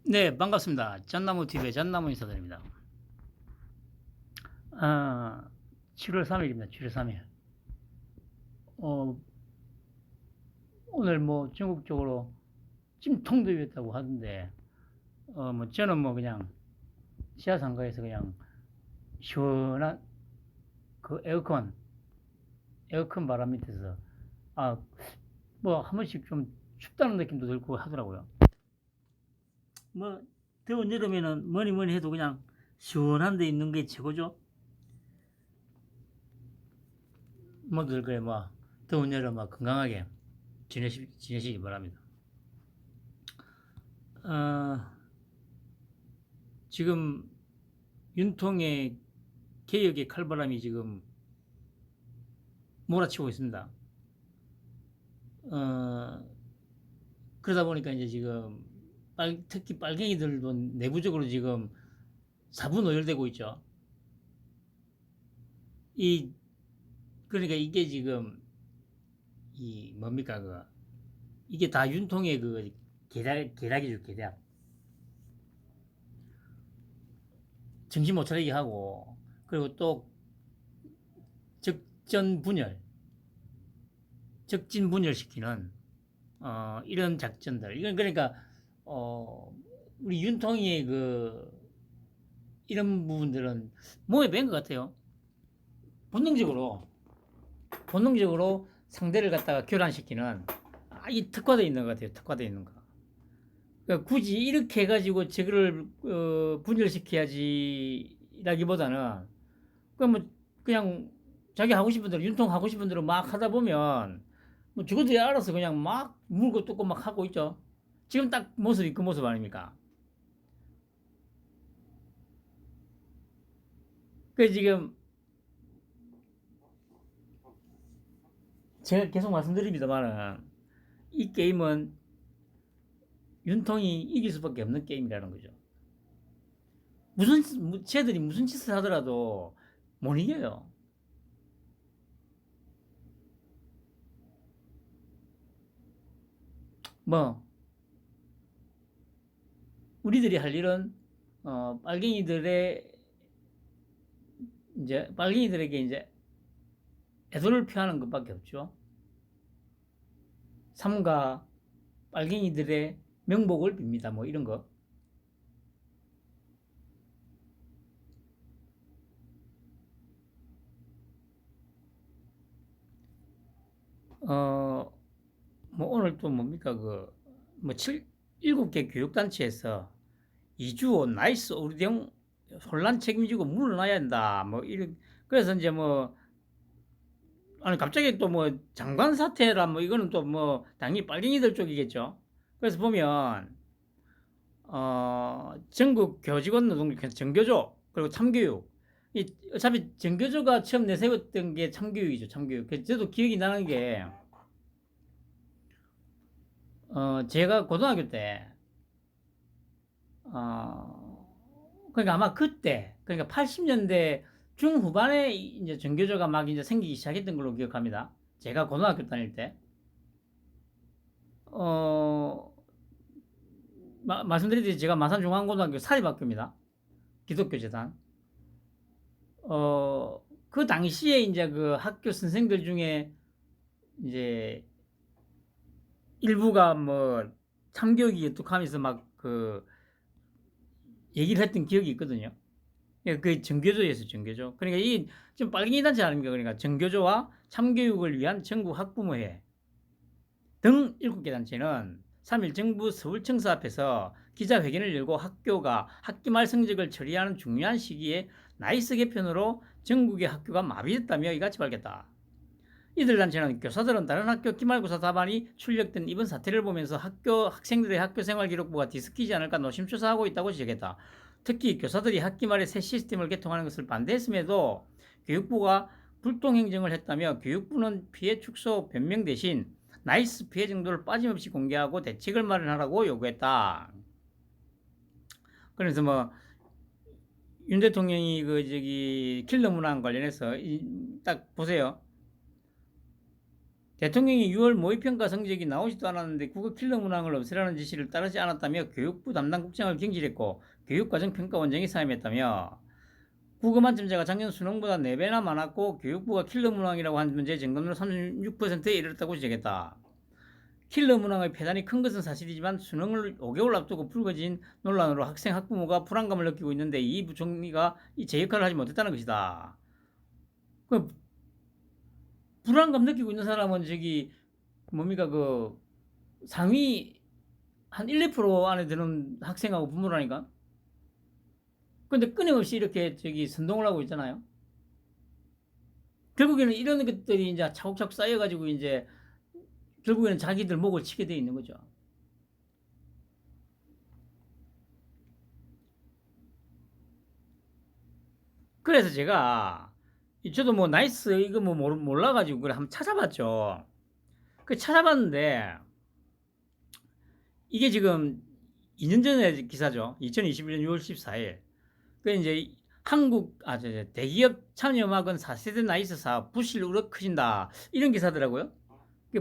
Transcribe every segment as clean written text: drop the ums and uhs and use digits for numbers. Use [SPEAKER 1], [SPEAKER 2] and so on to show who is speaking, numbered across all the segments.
[SPEAKER 1] 네, 반갑습니다. 잣나무 TV의 잣나무 인사드립니다. 아, 7월 3일입니다. 7월 3일. 어, 오늘 뭐 전국적으로 찜통더위였다고 하던데, 뭐 저는 뭐 그냥 지하상가에서 그냥 시원한 그 에어컨 바람 밑에서, 아, 뭐 한 번씩 좀 춥다는 느낌도 들고 하더라고요. 뭐 더운 여름에는 뭐니 뭐니 해도 그냥 시원한 데 있는 게 최고죠. 모두들 그래 뭐 더운 여름 막 건강하게 지내시기 바랍니다. 어, 지금 윤통의 개혁의 칼바람이 지금 몰아치고 있습니다. 어, 그러다 보니까 이제 지금 특히 빨갱이들도 내부적으로 지금 사분오열되고 있죠. 이 그러니까 이게 지금 이 뭡니까 이게 다 윤통의 그 계략이죠, 계략. 정신 못 차리게 하고, 그리고 또 적전 분열, 적진 분열시키는 이런 작전들. 이건 그러니까 우리 윤통이의 이런 부분들은 몸에 밴 것 같아요. 본능적으로 상대를 갖다가 교란시키는 이 특화되어 있는 것 같아요. 특화되어 있는 거. 그러니까 굳이 이렇게 해가지고 저거를 분열시켜야지라기보다는 그냥 뭐 그냥 자기 하고 싶은 대로 윤통 하고 싶은 대로 막 하다 보면 뭐 저것들이 알아서 그냥 막 물고 뜯고 막 하고 있죠. 지금 딱 모습이 그 모습 아닙니까? 그 지금 제가 계속 말씀드립니다만은 이 게임은 윤통이 이길 수밖에 없는 게임이라는 거죠. 쟤들이 무슨 짓을 하더라도 못 이겨요. 뭐 우리들이 할 일은 빨갱이들의 이제 빨갱이들에게 이제 애도를 표하는 것밖에 없죠. 삼가 빨갱이들의 명복을 빕니다. 뭐 이런 거. 어, 뭐 오늘 또 뭡니까 뭐 7개 교육단체에서 이주호 나이스 오리대응 혼란 책임지고 물러나야 한다. 뭐 이런 그래서 이제 뭐 아니 갑자기 또 뭐 장관 사퇴라 뭐 이거는 또 뭐 당연히 빨갱이들 쪽이겠죠. 그래서 보면 전국 교직원 노동 정교조 그리고 참교육 어차피 정교조가 처음 내세웠던 게 참교육이죠. 참교육. 그래서 저도 기억이 나는 게 제가 고등학교 때 그러니까 아마 그때 그러니까 80년대 중후반에 이제 정교조가 막 이제 생기기 시작했던 걸로 기억합니다. 제가 고등학교 다닐 때 어, 말씀드렸듯이 제가 마산중앙고등학교 사립학교입니다. 기독교 재단. 그 당시에 이제 그 학교 선생들 중에 이제 일부가 뭐 참교육이 어떡하면서 막 얘기를 했던 기억이 있거든요. 그 정교조에서 정교조. 그러니까 이 좀 빨갱이 단체 아닙니까? 그러니까 정교조와 참교육을 위한 전국 학부모회 등 7개 단체는 3일 정부 서울청사 앞에서 기자회견을 열고 학교가 학기말 성적을 처리하는 중요한 시기에 나이스 개편으로 전국의 학교가 마비됐다며 이같이 밝혔다. 이들 단체는 교사들은 다른 학교 기말고사 답안이 출력된 이번 사태를 보면서 학생들의 학교생활 기록부가 뒤섞이지 않을까 노심초사하고 있다고 지적했다. 특히 교사들이 학기 말에 새 시스템을 개통하는 것을 반대했음에도 교육부가 불통행정을 했다며 교육부는 피해 축소 변명 대신 나이스 피해 정도를 빠짐없이 공개하고 대책을 마련하라고 요구했다. 그래서 뭐 윤 대통령이 그 저기 킬러 문항 관련해서 딱 보세요. 대통령이 6월 모의평가 성적이 나오지도 않았는데 국어 킬러 문항을 없애라는 지시를 따르지 않았다며 교육부 담당 국장을 경질했고 교육과정평가원장이 사임했다며 국어 만점자가 작년 수능보다 4배나 많았고 교육부가 킬러 문항이라고 한 문제의 정답률 36%에 이르렀다고 지적했다. 킬러 문항의 폐단이 큰 것은 사실이지만 수능을 5개월 앞두고 불거진 논란으로 학생 학부모가 불안감을 느끼고 있는데 이 부총리가 제 역할을 하지 못했다는 것이다. 그 불안감 느끼고 있는 사람은 저기 뭡니까 그 상위 한 1, 2% 안에 드는 학생하고 부모라니까. 근데 끊임없이 이렇게 저기 선동을 하고 있잖아요. 결국에는 이런 것들이 이제 차곡차곡 쌓여가지고 이제 결국에는 자기들 목을 치게 돼 있는 거죠. 그래서 제가 저도 뭐 나이스 이거 뭐 몰라가지고 그래 한번 찾아봤죠. 그 찾아봤는데 이게 지금 2년 전의 기사죠. 2021년 6월 14일. 그 이제 대기업 참여막은 4세대 나이스 사업 부실 우려 커진다. 이런 기사더라고요.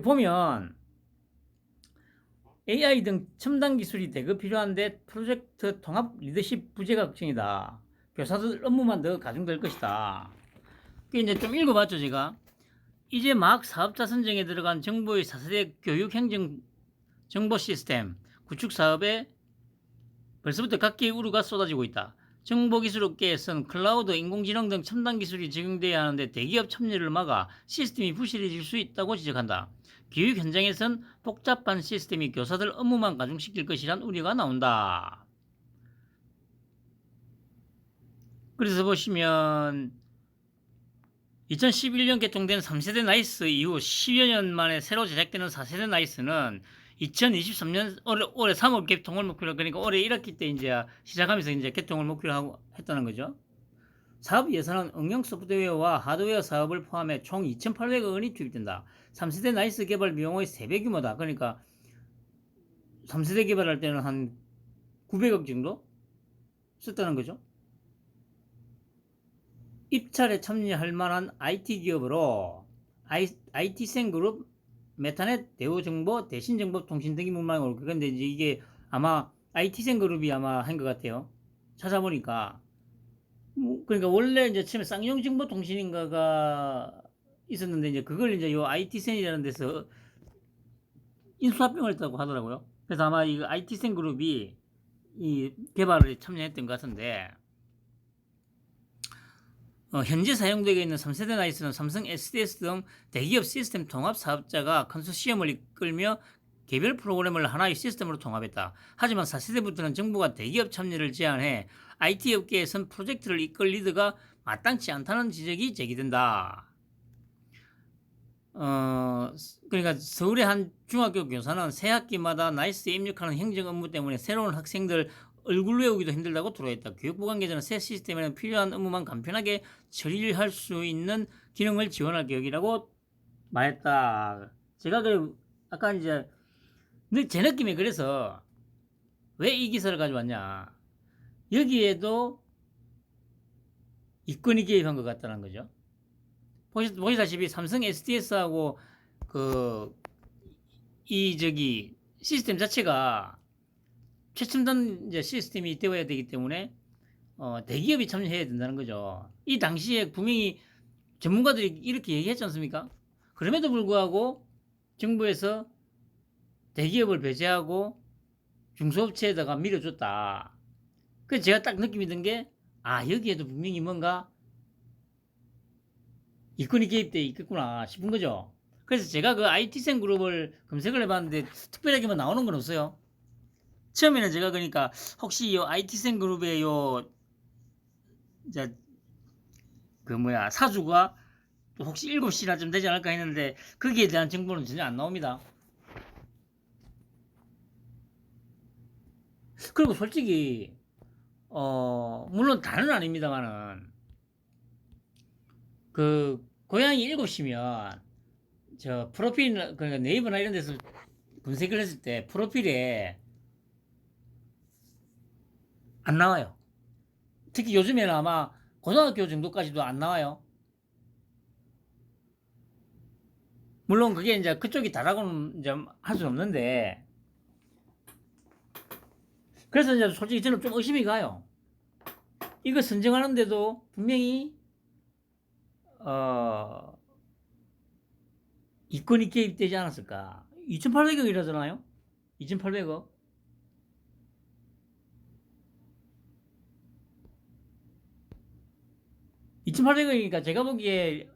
[SPEAKER 1] 보면 AI 등 첨단 기술이 대거 필요한데 프로젝트 통합 리더십 부재가 걱정이다. 교사들 업무만 더 가중될 것이다. 그 이제 좀 읽어봤죠, 제가. 이제 막 사업자 선정에 들어간 정부의 4세대 교육 행정 정보 시스템 구축 사업에 벌써부터 각계의 우려가 쏟아지고 있다. 정보기술업계에서는 클라우드, 인공지능 등 첨단 기술이 적용돼야 하는데 대기업 참여를 막아 시스템이 부실해질 수 있다고 지적한다. 교육 현장에선 복잡한 시스템이 교사들 업무만 가중시킬 것이란 우려가 나온다. 그래서 보시면 2011년 개통된 3세대 나이스 이후 10여 년 만에 새로 제작되는 4세대 나이스는 2023년 올해 3월 개통을 목표로, 그러니까 올해 1학기 때 이제 시작하면서 이제 개통을 목표로 하고 했다는 거죠. 사업 예산은 응용 소프트웨어와 하드웨어 사업을 포함해 총 2,800억 원이 투입된다. 3세대 나이스 개발 비용의 3배 규모다. 그러니까 3세대 개발할 때는 한 900억 정도 썼다는 거죠. 입찰에 참여할 만한 IT 기업으로 IT센그룹, 메타넷, 대우정보, 대신정보통신 등이 문망이 올 거예요. 근데 이제 이게 아마 IT센그룹이 아마 한 것 같아요. 찾아보니까. 그러니까 원래 이제 처음에 쌍용정보통신인가가 있었는데 이제 그걸 이제 요 IT센이라는 데서 인수합병을 했다고 하더라고요. 그래서 아마 이 IT센그룹이 이 개발에 참여했던 것 같은데, 현재 사용되고 있는 3세대 나이스는 삼성 SDS 등 대기업 시스템 통합 사업자가 컨소시엄을 이끌며 개별 프로그램을 하나의 시스템으로 통합했다. 하지만 4세대부터는 정부가 대기업 참여를 제한해 IT 업계에선 프로젝트를 이끌 리더가 마땅치 않다는 지적이 제기된다. 그러니까 서울의 한 중학교 교사는 새 학기마다 나이스에 입력하는 행정 업무 때문에 새로운 학생들 얼굴 외우기도 힘들다고 토로했다. 교육부 관계자는 새 시스템에는 필요한 업무만 간편하게 처리를 할 수 있는 기능을 지원할 계획이라고 말했다. 제가 아까 이제 제 느낌이 그래서 왜 이 기사를 가져왔냐. 여기에도 이권이 개입한 것 같다는 거죠. 보시다시피 삼성 SDS하고 저기 시스템 자체가 최첨단 이제 시스템이 되어야 되기 때문에 대기업이 참여해야 된다는 거죠. 이 당시에 분명히 전문가들이 이렇게 얘기했지 않습니까? 그럼에도 불구하고 정부에서 대기업을 배제하고 중소업체에다가 밀어줬다. 그래서 제가 딱 느낌이 든 게, 여기에도 분명히 뭔가 이권이 개입돼 있겠구나 싶은 거죠. 그래서 제가 그 IT센 그룹을 검색을 해봤는데 특별하게 뭐 나오는 건 없어요. 처음에는 제가 그러니까 혹시 이 IT센 그룹의 사주가 혹시 7시나 좀 되지 않을까 했는데 거기에 대한 정보는 전혀 안 나옵니다. 그리고 솔직히 물론 다는 아닙니다만은 그 고양이 7시면 저 프로필, 그러니까 네이버나 이런 데서 분석을 했을 때 프로필에 안 나와요. 특히 요즘에는 아마 고등학교 정도까지도 안 나와요. 물론 그게 이제 그쪽이 다라고는 이제 할 수는 없는데, 그래서 이제 솔직히 저는 좀 의심이 가요. 이거 선정하는데도 분명히 이권이 개입되지 않았을까? 2,800억이라잖아요. 2,800억. 2,800억이니까 제가 보기에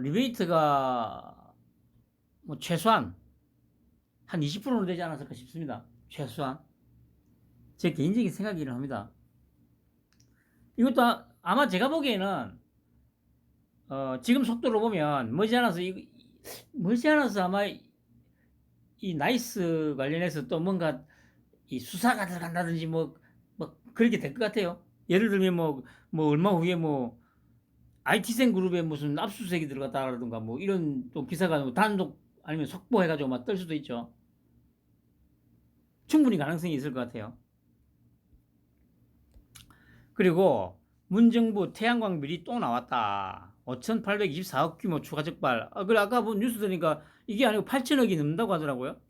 [SPEAKER 1] 리베이트가 뭐 최소한 한 20%는 되지 않았을까 싶습니다. 최소한. 제 개인적인 생각이긴 합니다. 이것도 아마 제가 보기에는 지금 속도로 보면 머지않아서 아마 이 나이스 관련해서 또 뭔가 이 수사가 들어간다든지 뭐 그렇게 될 것 같아요. 예를 들면 뭐 얼마 후에 뭐 IT생 그룹에 무슨 압수수색이 들어갔다라든가 뭐 이런 또 기사가 뭐 단독 아니면 속보해가지고 막 뜰 수도 있죠. 충분히 가능성이 있을 것 같아요. 그리고 문정부 태양광 비리 또 나왔다. 5,824억 규모 추가 적발. 그래 아까 본 뉴스 들으니까 이게 아니고 8천억이 넘는다고 하더라고요.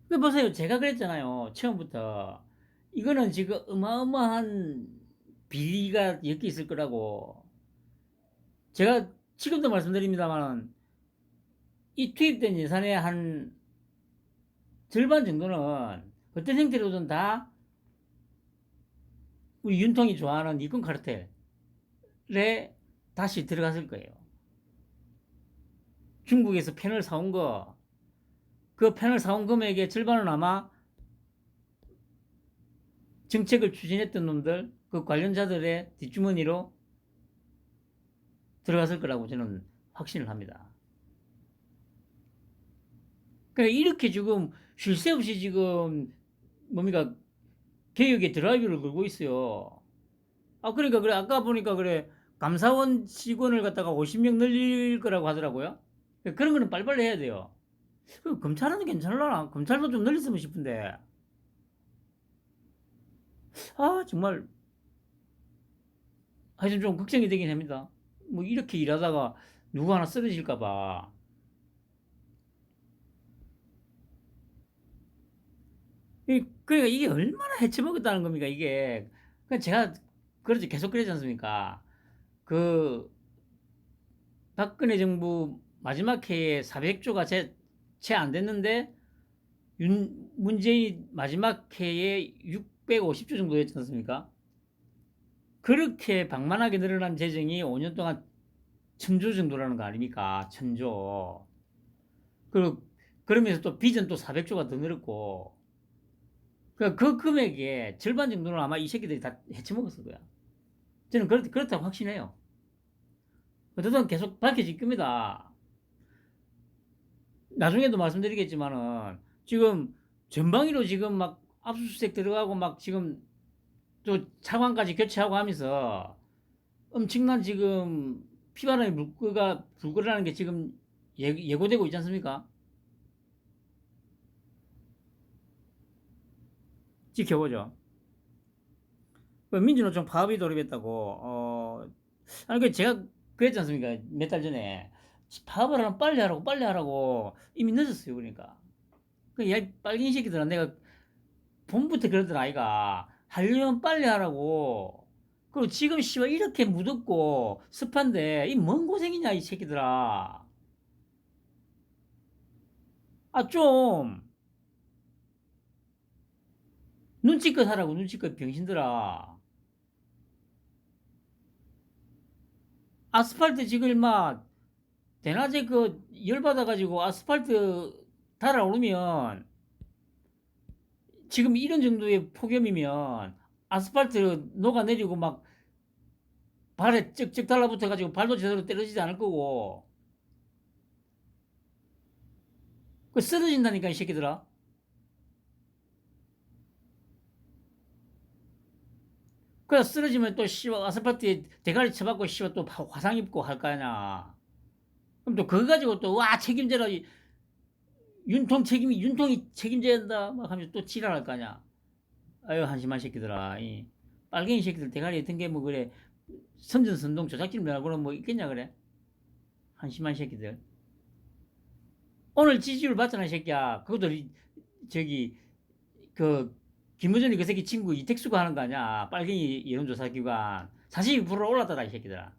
[SPEAKER 1] 그 보세요. 제가 그랬잖아요. 처음부터. 이거는 지금 어마어마한 비리가 엮여 있을 거라고. 제가 지금도 말씀드립니다만 이 투입된 예산의 한 절반 정도는 어떤 형태로든 다 우리 윤통이 좋아하는 이권 카르텔에 다시 들어갔을 거예요. 중국에서 펜을 사온 거, 그 펜을 사온 금액의 절반은 아마 정책을 추진했던 놈들, 그 관련자들의 뒷주머니로 들어갔을 거라고 저는 확신을 합니다. 그러니까 이렇게 지금 쉴 새 없이 지금 뭡니까 개혁의 드라이브를 걸고 있어요. 그러니까 그래 아까 보니까 그래 감사원 직원을 갖다가 50명 늘릴 거라고 하더라고요. 그런 거는 빨리빨리 해야 돼요. 검찰은 괜찮을라나? 검찰도 좀 늘렸으면 싶은데. 정말 하여튼 좀 걱정이 되긴 합니다. 뭐 이렇게 일하다가 누구 하나 쓰러질까 봐. 그러니까 이게 얼마나 해쳐먹었다는 겁니까, 이게. 그러니까 제가 그러지 계속 그러지 않습니까? 그 박근혜 정부 마지막 해에 400조가 채 안 됐는데 문재인 마지막 해에 650조 정도였지 않습니까? 그렇게 방만하게 늘어난 재정이 5년 동안 1,000조 정도라는 거 아닙니까? 1,000조. 그리고 그러면서 또 빚은 또 400조가 더 늘었고 그 금액의 절반 정도는 아마 이 새끼들이 다 해쳐먹었을 거야. 저는 그렇다고 확신해요. 어쨌든 계속 밝혀질 겁니다. 나중에도 말씀드리겠지만은 지금 전방위로 지금 막 압수수색 들어가고 막 지금 또 차관까지 교체하고 하면서 엄청난 지금 피바람이 불 거라는 게 지금 예고되고 있지 않습니까? 지켜보죠. 민주노총 파업이 돌입했다고, 아니, 제가 그랬지 않습니까? 몇 달 전에. 파업을 하면 빨리 하라고. 이미 늦었어요, 그러니까. 야, 빨갱이 새끼들아, 내가 봄부터 그러던 아이가. 하려면 빨리 하라고. 그리고 지금 씨발 이렇게 무덥고 습한데, 이 뭔 고생이냐, 이 새끼들아. 좀, 눈치껏 하라고, 눈치껏 병신들아. 아스팔트 지금 임마 대낮에 그 열받아가지고 아스팔트 달아오르면 지금 이런 정도의 폭염이면 아스팔트 녹아내리고 막 발에 쩍쩍 달라붙어가지고 발도 제대로 떨어지지 않을 거고 그 쓰러진다니까 이 새끼들아. 그래 쓰러지면 또 씨발 아스팔트에 대가리 쳐박고 씨발 또 화상 입고 할 거 아니야. 그럼 또 그거 가지고 또 와 책임져라 윤통이 책임져야 한다 막 하면서 또 지랄할 거 아니야. 아유 한심한 새끼들아. 이 빨갱이 새끼들 대가리에 든 게 뭐 그래 선전선동 조작질 말고는 뭐 있겠냐 그래. 한심한 새끼들. 오늘 지지율 봤잖아, 이 새끼야. 그것도 저기 그 김어준이 그 새끼 친구 이택수가 하는 거 아니야. 빨갱이 여론조사 기관 42% 올랐다다, 이 새끼들아.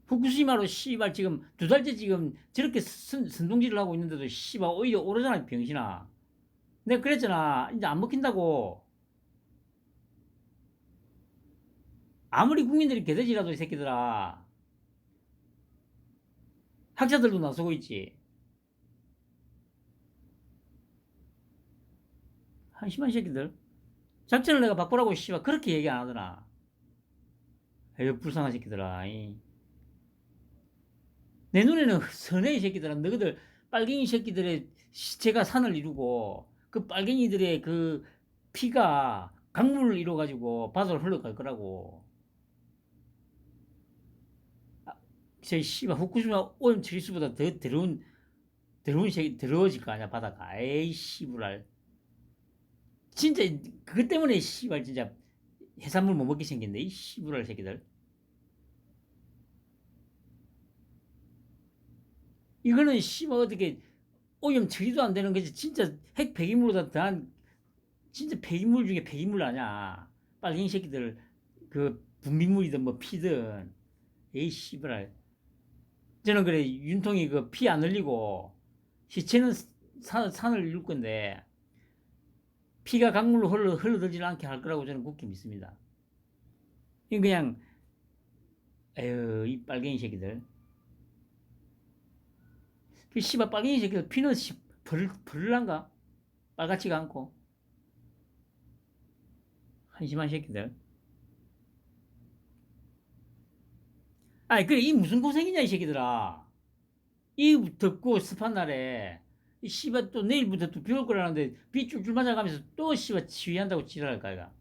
[SPEAKER 1] 후쿠시마로 씨발 지금 2달째 지금 저렇게 선동질을 하고 있는데도 씨발 오히려 오르잖아, 병신아. 내가 그랬잖아. 이제 안 먹힌다고. 아무리 국민들이 개돼지라도 이 새끼들아. 학자들도 나서고 있지. 한심한 새끼들. 작전을 내가 바꾸라고 씨발 그렇게 얘기 안 하더나. 에휴, 불쌍한 새끼들아. 내 눈에는 선해, 이 새끼들아. 너희들 빨갱이 새끼들의 시체가 산을 이루고 그 빨갱이들의 그 피가 강물을 이뤄가지고 바다로 흘러갈 거라고. 저 씨발 후쿠시마 오염 처리수보다 더 더러운 새끼 더러워질 거 아니야, 바다가. 에이 씨부랄. 진짜 그것 때문에 씨발 진짜 해산물 못 먹게 생겼네, 이 씨부랄 새끼들. 이거는 씨발 어떻게 오염 처리도 안 되는 거지. 진짜 핵 폐기물보다 더한 진짜 폐기물 중에 폐기물 아냐. 빨갱이 새끼들 그 분비물이든 뭐 피든. 에이 씨발. 저는 그래, 윤통이 그 피 안 흘리고 시체는 산을 이룰 건데 피가 강물로 흘러들지 않게 할 거라고 저는 굳게 믿습니다. 이 그냥 에휴, 이 빨갱이 새끼들. 그 씨발 빨갱이 새끼들 피는 벌을란가? 빨갛지가 않고. 한심한 새끼들. 아니 그래, 이 무슨 고생이냐, 이 새끼들아. 이 덥고 습한 날에 이 씨발 또 내일부터 또 비 올 거라는데 비 줄줄 맞아가면서 또 씨발 치위한다고 지랄할까 이가.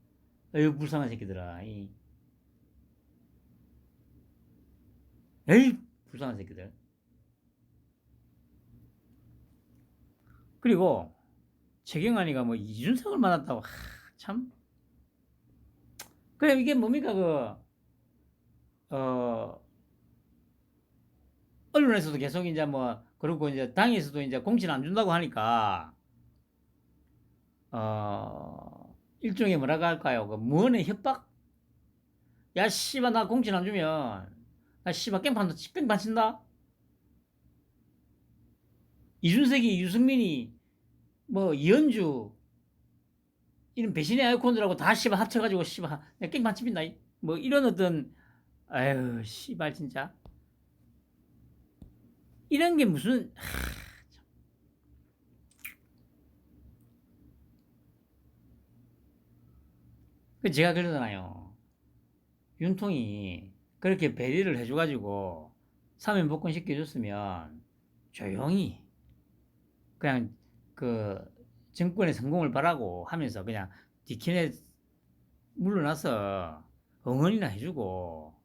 [SPEAKER 1] 에휴, 불쌍한 새끼들아. 에이, 불쌍한 새끼들. 그리고 최경환이가 뭐 이준석을 만났다고. 참. 그래, 이게 뭡니까 언론에서도 계속 이제 뭐 그리고 이제 당에서도 이제 공천 안 준다고 하니까 일종의 뭐라고 할까요? 그 무언의 협박? 야 씨발 나 공천 안 주면 나 씨발 깽판 친다. 이준석이 유승민이 뭐 이현주 이런 배신의 아이콘들하고 다 씨발 합쳐가지고 씨발 내가 깽판 치빈다. 뭐 이런 어떤 아유 씨발 진짜 이런 게 무슨 그 제가 그러잖아요. 윤통이 그렇게 배려를 해줘가지고 사면 복권 시켜줬으면 조용히 그냥 그 정권의 성공을 바라고 하면서 그냥 디킨에 물러나서 응원이나 해주고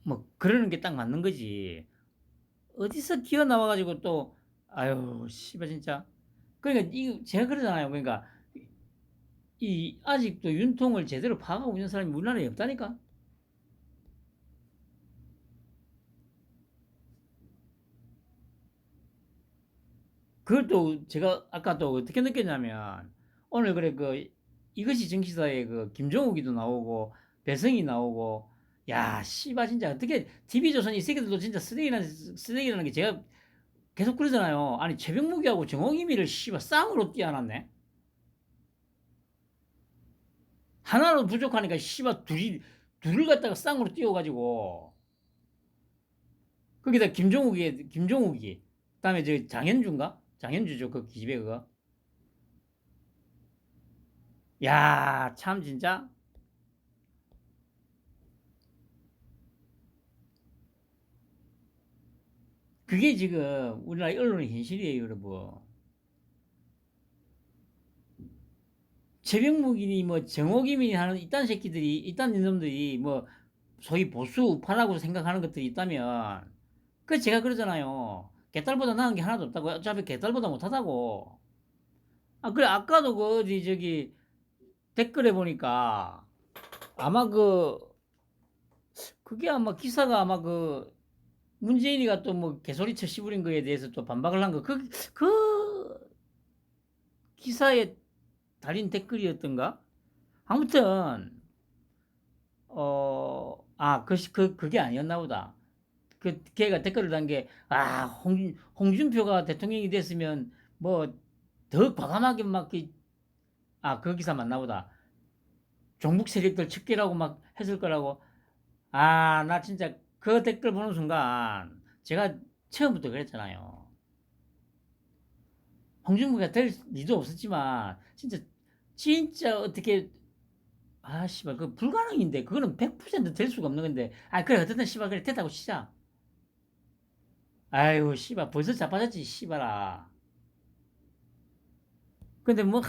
[SPEAKER 1] 뭐 그러는 게 딱 맞는 거지. 어디서 기어 나와가지고 또 아유 씨발 진짜. 그러니까 이 제가 그러잖아요. 그러니까 이 아직도 윤통을 제대로 파악하고 있는 사람이 우리나라에 없다니까. 그걸 또 제가 아까 또 어떻게 느꼈냐면 오늘 그래 그 이것이 정치사에 그 김종욱이도 나오고 배성이 나오고 야 씨발 진짜 어떻게 TV조선 이 새끼들도 진짜 쓰레기라는 게 제가 계속 그러잖아요. 아니 최병무기하고 정홍이미를 씨발 쌍으로 띄어놨네. 하나로 부족하니까 씨발 둘을 갖다가 쌍으로 띄워가지고 거기다 김종욱이 그다음에 저 장현주인가? 장현주죠, 그 기집애 그거. 야, 참 진짜. 그게 지금 우리나라 언론의 현실이에요, 여러분. 최병묵이니 뭐 정호기민이 하는 이딴 새끼들이 이딴 놈들이 뭐 소위 보수 우파라고 생각하는 것들이 있다면 그 제가 그러잖아요. 개딸보다 나은 게 하나도 없다고. 어차피 개딸보다 못하다고. 아 그래, 아까도 그 어디 저기 댓글에 보니까 아마 그 그게 아마 기사가 아마 그 문재인이가 또 뭐 개소리쳐 씹으린 거에 대해서 또 반박을 한 거, 그 기사에 달린 댓글이었던가? 아무튼, 그게 아니었나 보다. 걔가 댓글을 단 게, 홍준표가 대통령이 됐으면 뭐 더 과감하게 막, 그 기사 맞나 보다. 종북 세력들 척결하고 막 했을 거라고. 나 진짜 그 댓글 보는 순간 제가 처음부터 그랬잖아요. 홍준표가 될 리도 없었지만 진짜 어떻게 씨발 그 불가능인데 그거는 100%될 수가 없는 건데 그래 어쨌든 씨발 그래 됐다고 치자. 아유 씨발 벌써 자빠졌지 씨발아. 근데 뭐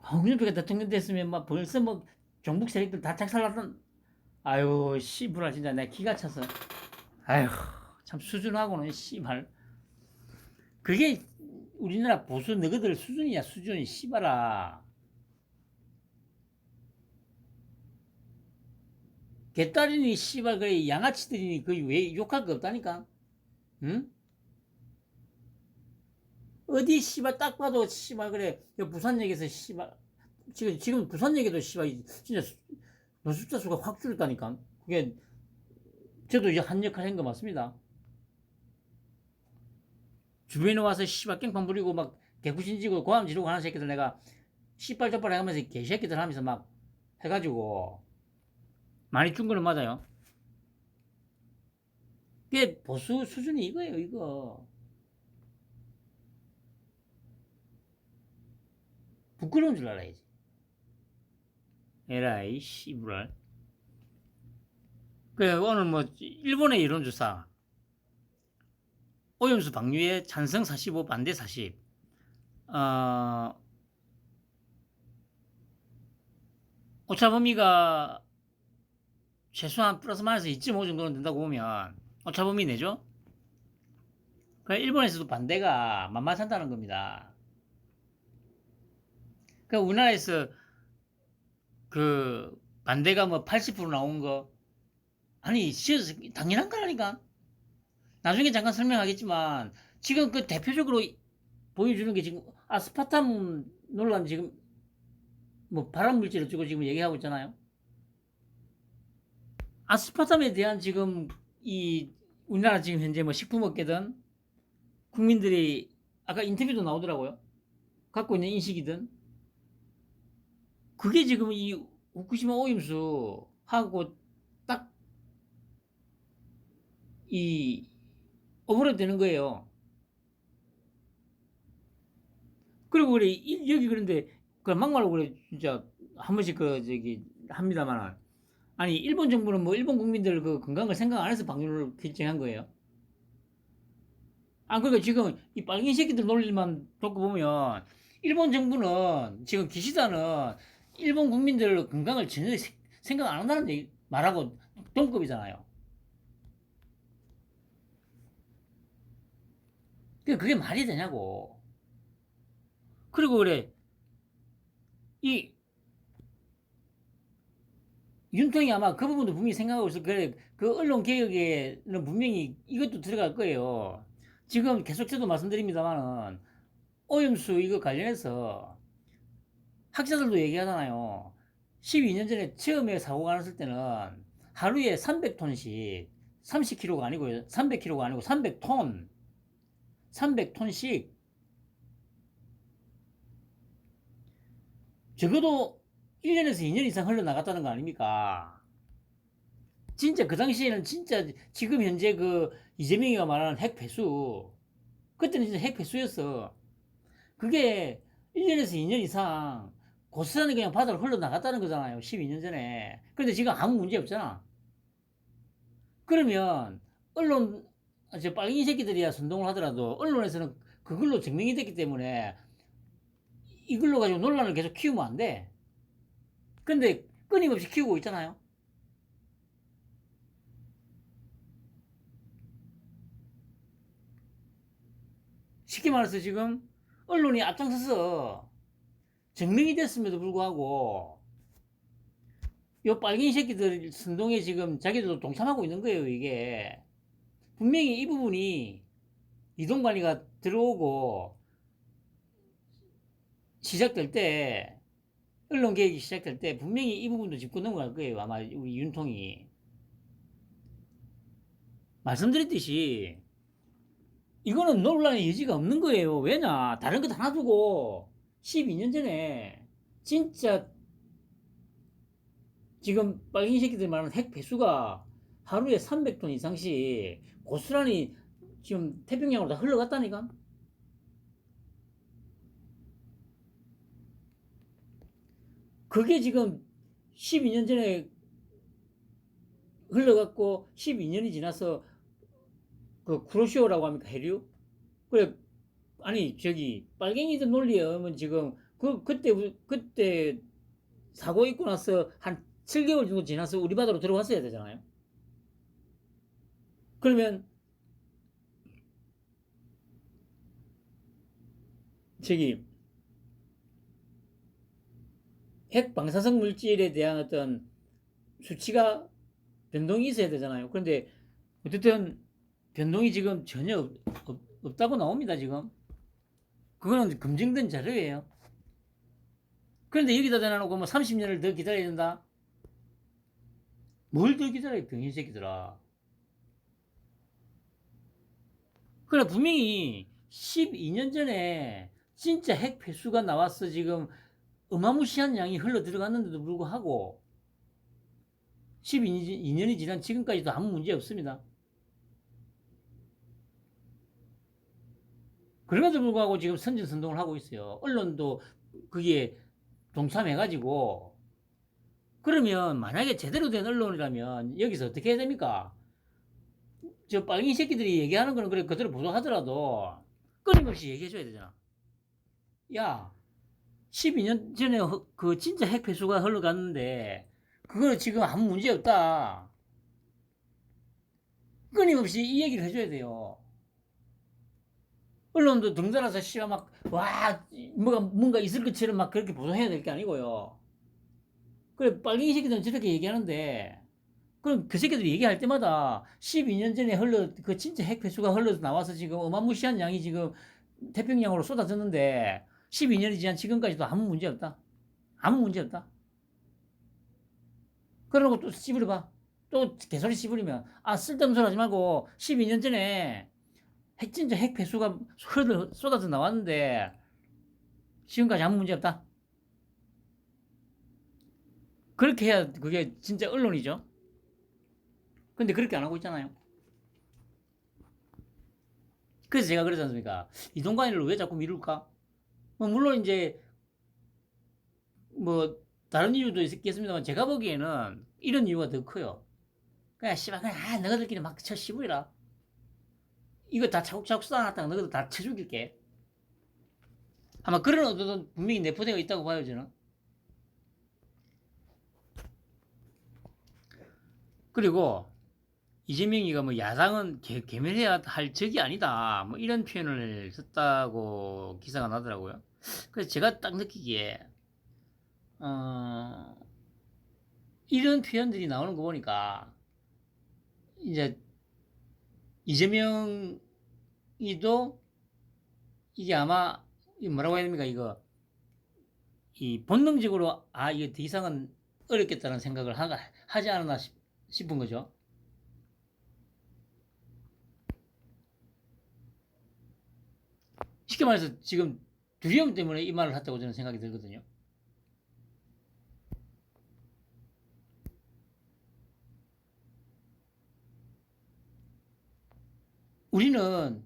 [SPEAKER 1] 홍준표가 대통령 됐으면 막 벌써 뭐 종북 세력들 다 착살났던. 아유 씨부라 진짜 내 기가 차서. 아유 참 수준하고는 씨발 그게 우리나라 보수 너희들 수준이야 수준이 씨발아. 개딸이니 씨발 그래 양아치들이니 거의 왜 욕할 거 없다니까. 응? 어디 씨발 딱 봐도 씨발 그래 부산역에서 씨발 지금 부산역에도 씨발 진짜 노숙자 수가 확 줄었다니까. 그게 저도 이제 한 역할 한 거 맞습니다. 주변에 와서 씨발 깽판 부리고 막 개구신지고 고함 지르고 하는 새끼들 내가 씨발 저발 해가면서 개새끼들 하면서 막 해가지고 많이 준 거는 맞아요. 그게 보수 수준이 이거예요 이거. 부끄러운 줄 알아야지. 에라이 씨부랄. 그 오늘 뭐 일본의 여론조사 오염수 방류에 찬성 45 반대 40. 오차 범위가 최소한 플러스 마이너스 2.5 정도는 된다고 보면 오차 범위 내죠. 그 일본에서도 반대가 만만찮다는 겁니다. 그 우리나라에서 그 반대가 뭐 80% 나온 거 아니 당연한 거라니까. 나중에 잠깐 설명하겠지만 지금 그 대표적으로 보여주는 게 지금 아스파탐 논란 지금 뭐 발암 물질을 주고 지금 얘기하고 있잖아요. 아스파탐에 대한 지금 이 우리나라 지금 현재 뭐 식품업계든 국민들이 아까 인터뷰도 나오더라고요. 갖고 있는 인식이든 그게 지금 이 후쿠시마 오염수 하고 딱 이 오버랩 되는 거예요. 그리고 그래 여기 그런데 그 막말로 그래 진짜 한 번씩 그 저기 합니다만 아니 일본 정부는 뭐 일본 국민들 그 건강을 생각 안 해서 방류를 결정한 거예요. 그러니까 지금 이 빨갱이 새끼들 논리만 놓고 보면 일본 정부는 지금 기시다는 일본 국민들 건강을 전혀 생각 안 한다는 얘기 말하고 동급이잖아요. 그게 말이 되냐고. 그리고 그래 이 윤통이 아마 그 부분도 분명히 생각하고 있을 거예요. 그 언론 개혁에는 분명히 이것도 들어갈 거예요. 지금 계속 저도 말씀드립니다만은 오염수 이거 관련해서 학자들도 얘기하잖아요. 12년 전에 처음에 사고가 났을 때는 하루에 300톤씩 30kg가 아니고요. 300kg가 아니고 300톤 300톤씩 적어도 1년에서 2년 이상 흘러나갔다는 거 아닙니까? 진짜 그 당시에는 진짜 지금 현재 그 이재명이가 말하는 핵폐수 그때는 진짜 핵폐수였어. 그게 1년에서 2년 이상 고스란히 그냥 바다로 흘러나갔다는 거잖아요. 12년 전에. 그런데 지금 아무 문제 없잖아. 그러면 언론 저 빨갱이 새끼들이야 선동을 하더라도 언론에서는 그걸로 증명이 됐기 때문에 이걸로 가지고 논란을 계속 키우면 안 돼. 근데 끊임없이 키우고 있잖아요. 쉽게 말해서 지금 언론이 앞장서서 증명이 됐음에도 불구하고 요 빨갱이 새끼들 선동에 지금 자기들도 동참하고 있는 거예요. 이게 분명히 이 부분이 이동관리가 들어오고 시작될 때, 언론 개혁이 시작될 때 분명히 이 부분도 짚고 넘어갈 거예요. 아마 우리 윤통이. 말씀드렸듯이 이거는 논란의 여지가 없는 거예요. 왜냐? 다른 거 다 놔두고 12년 전에 진짜 지금 빨갱이 새끼들 말하는 핵 배수가 하루에 300톤 이상씩 고스란히 지금 태평양으로 다 흘러갔다니까? 그게 지금 12년 전에 흘러갔고 12년이 지나서 그 쿠로시오라고 합니까? 해류? 그래, 아니 저기 빨갱이들 논리에 의하면 지금 그때 사고 있고 나서 한 7개월 정도 지나서 우리 바다로 들어왔어야 되잖아요. 그러면 저기 핵 방사성 물질에 대한 어떤 수치가 변동이 있어야 되잖아요. 그런데 어쨌든 변동이 지금 전혀 없다고 나옵니다. 지금 그거는 검증된 자료예요. 그런데 여기다 대놔놓고 뭐 30년을 더 기다려야 된다? 뭘 더 기다려요, 병신 새끼들아. 그래, 분명히 12년 전에 진짜 핵 폐수가 나왔어. 지금 어마무시한 양이 흘러 들어갔는데도 불구하고 12년이 지난 지금까지도 아무 문제 없습니다. 그럼에도 불구하고 지금 선전선동을 하고 있어요. 언론도 거기에 동참해가지고. 그러면 만약에 제대로 된 언론이라면 여기서 어떻게 해야 됩니까? 저 빨갱이 새끼들이 얘기하는 거는 그래 그대로 보도하더라도 끊임없이 얘기해줘야 되잖아. 야, 12년 전에 그 진짜 핵 폐수가 흘러갔는데 그거 지금 아무 문제 없다. 끊임없이 이 얘기를 해줘야 돼요. 언론도 등달아서 씨가 막, 와, 뭔가 있을 것처럼 막 그렇게 보도해야 될 게 아니고요. 그래, 빨갱이 새끼들은 저렇게 얘기하는데, 그럼 그 새끼들이 얘기할 때마다 12년 전에 그 진짜 핵폐수가 흘러서 나와서 지금 어마무시한 양이 지금 태평양으로 쏟아졌는데, 12년이 지난 지금까지도 아무 문제 없다. 아무 문제 없다. 그러고 또 씹으려봐. 또 개소리 씹으리면, 아, 쓸데없는 소리 하지 말고, 12년 전에 진짜 핵 배수가 쏟아져 나왔는데 지금까지 아무 문제 없다. 그렇게 해야 그게 진짜 언론이죠. 근데 그렇게 안 하고 있잖아요. 그래서 제가 그러지 않습니까? 이동관리를 왜 자꾸 미룰까? 뭐 물론 이제 뭐 다른 이유도 있겠습니다만 제가 보기에는 이런 이유가 더 커요. 그냥 씨발 그냥 너희들끼리 막 쳐 씹으라. 이거 다 차곡차곡 쌓아놨다가 너희들 다 쳐 죽일게. 아마 그런 의도도 분명히 내포되어 있다고 봐요, 저는. 그리고 이재명이가 뭐 야당은 개멸해야 할 적이 아니다. 뭐 이런 표현을 썼다고 기사가 나더라고요. 그래서 제가 딱 느끼기에, 이런 표현들이 나오는 거 보니까, 이제, 이재명이도 이게 아마, 뭐라고 해야 됩니까, 이거. 이 본능적으로, 이거 더 이상은 어렵겠다는 생각을 하지 않았나 싶은 거죠. 쉽게 말해서 지금 두려움 때문에 이 말을 했다고 저는 생각이 들거든요. 우리는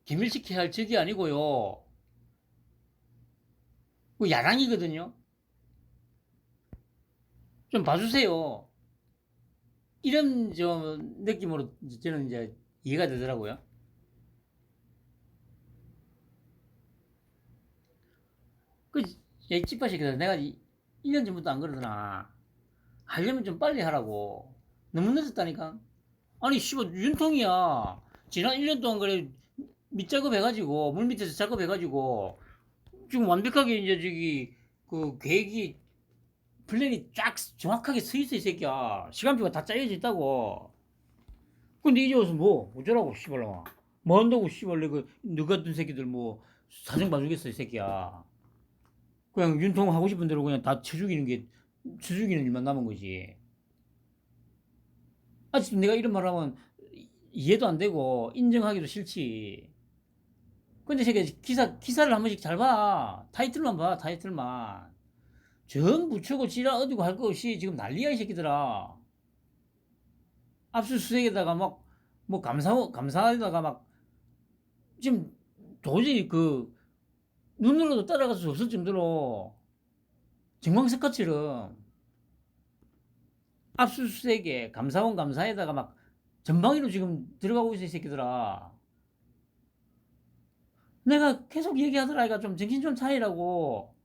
[SPEAKER 1] 개멸시켜야 할 적이 아니고요. 그 야당이거든요. 좀 봐주세요. 이런 좀 느낌으로 저는 이제 이해가 되더라고요. 그, 야, 찌빠시거든. 내가 1년 전부터 안 그러더나. 하려면 좀 빨리 하라고. 너무 늦었다니까. 아니, 씨발, 윤통이야. 지난 1년 동안 그래, 밑작업 해가지고, 물 밑에서 작업해가지고, 지금 완벽하게 이제 저기 그 계획이 플랜이 쫙 정확하게 서 있어 이 새끼야. 시간표가 다 짜여져 있다고. 근데 이제 와서 뭐 어쩌라고 씨발놈아. 뭐 한다고 씨발 너 같은 새끼들 뭐 사정 봐주겠어 이 새끼야. 그냥 윤통하고 싶은 대로 그냥 다 쳐죽이는 게 쳐죽이는 일만 남은 거지. 아직도 내가 이런 말 하면 이해도 안 되고 인정하기도 싫지. 근데 새끼 기사를 한 번씩 잘 봐. 타이틀만 봐 타이틀만. 전 부추고 지랄 어디고 할 거 없이 지금 난리야 이 새끼들아. 압수수색에다가 막 뭐 감사에다가 막 지금 도저히 그 눈으로도 따라갈 수 없을 정도로 정광석화처럼 압수수색에 감사원 감사에다가 막 전방위로 지금 들어가고 있어 이 새끼들아. 내가 계속 얘기하더라. 이가 좀 정신 좀 차리라고.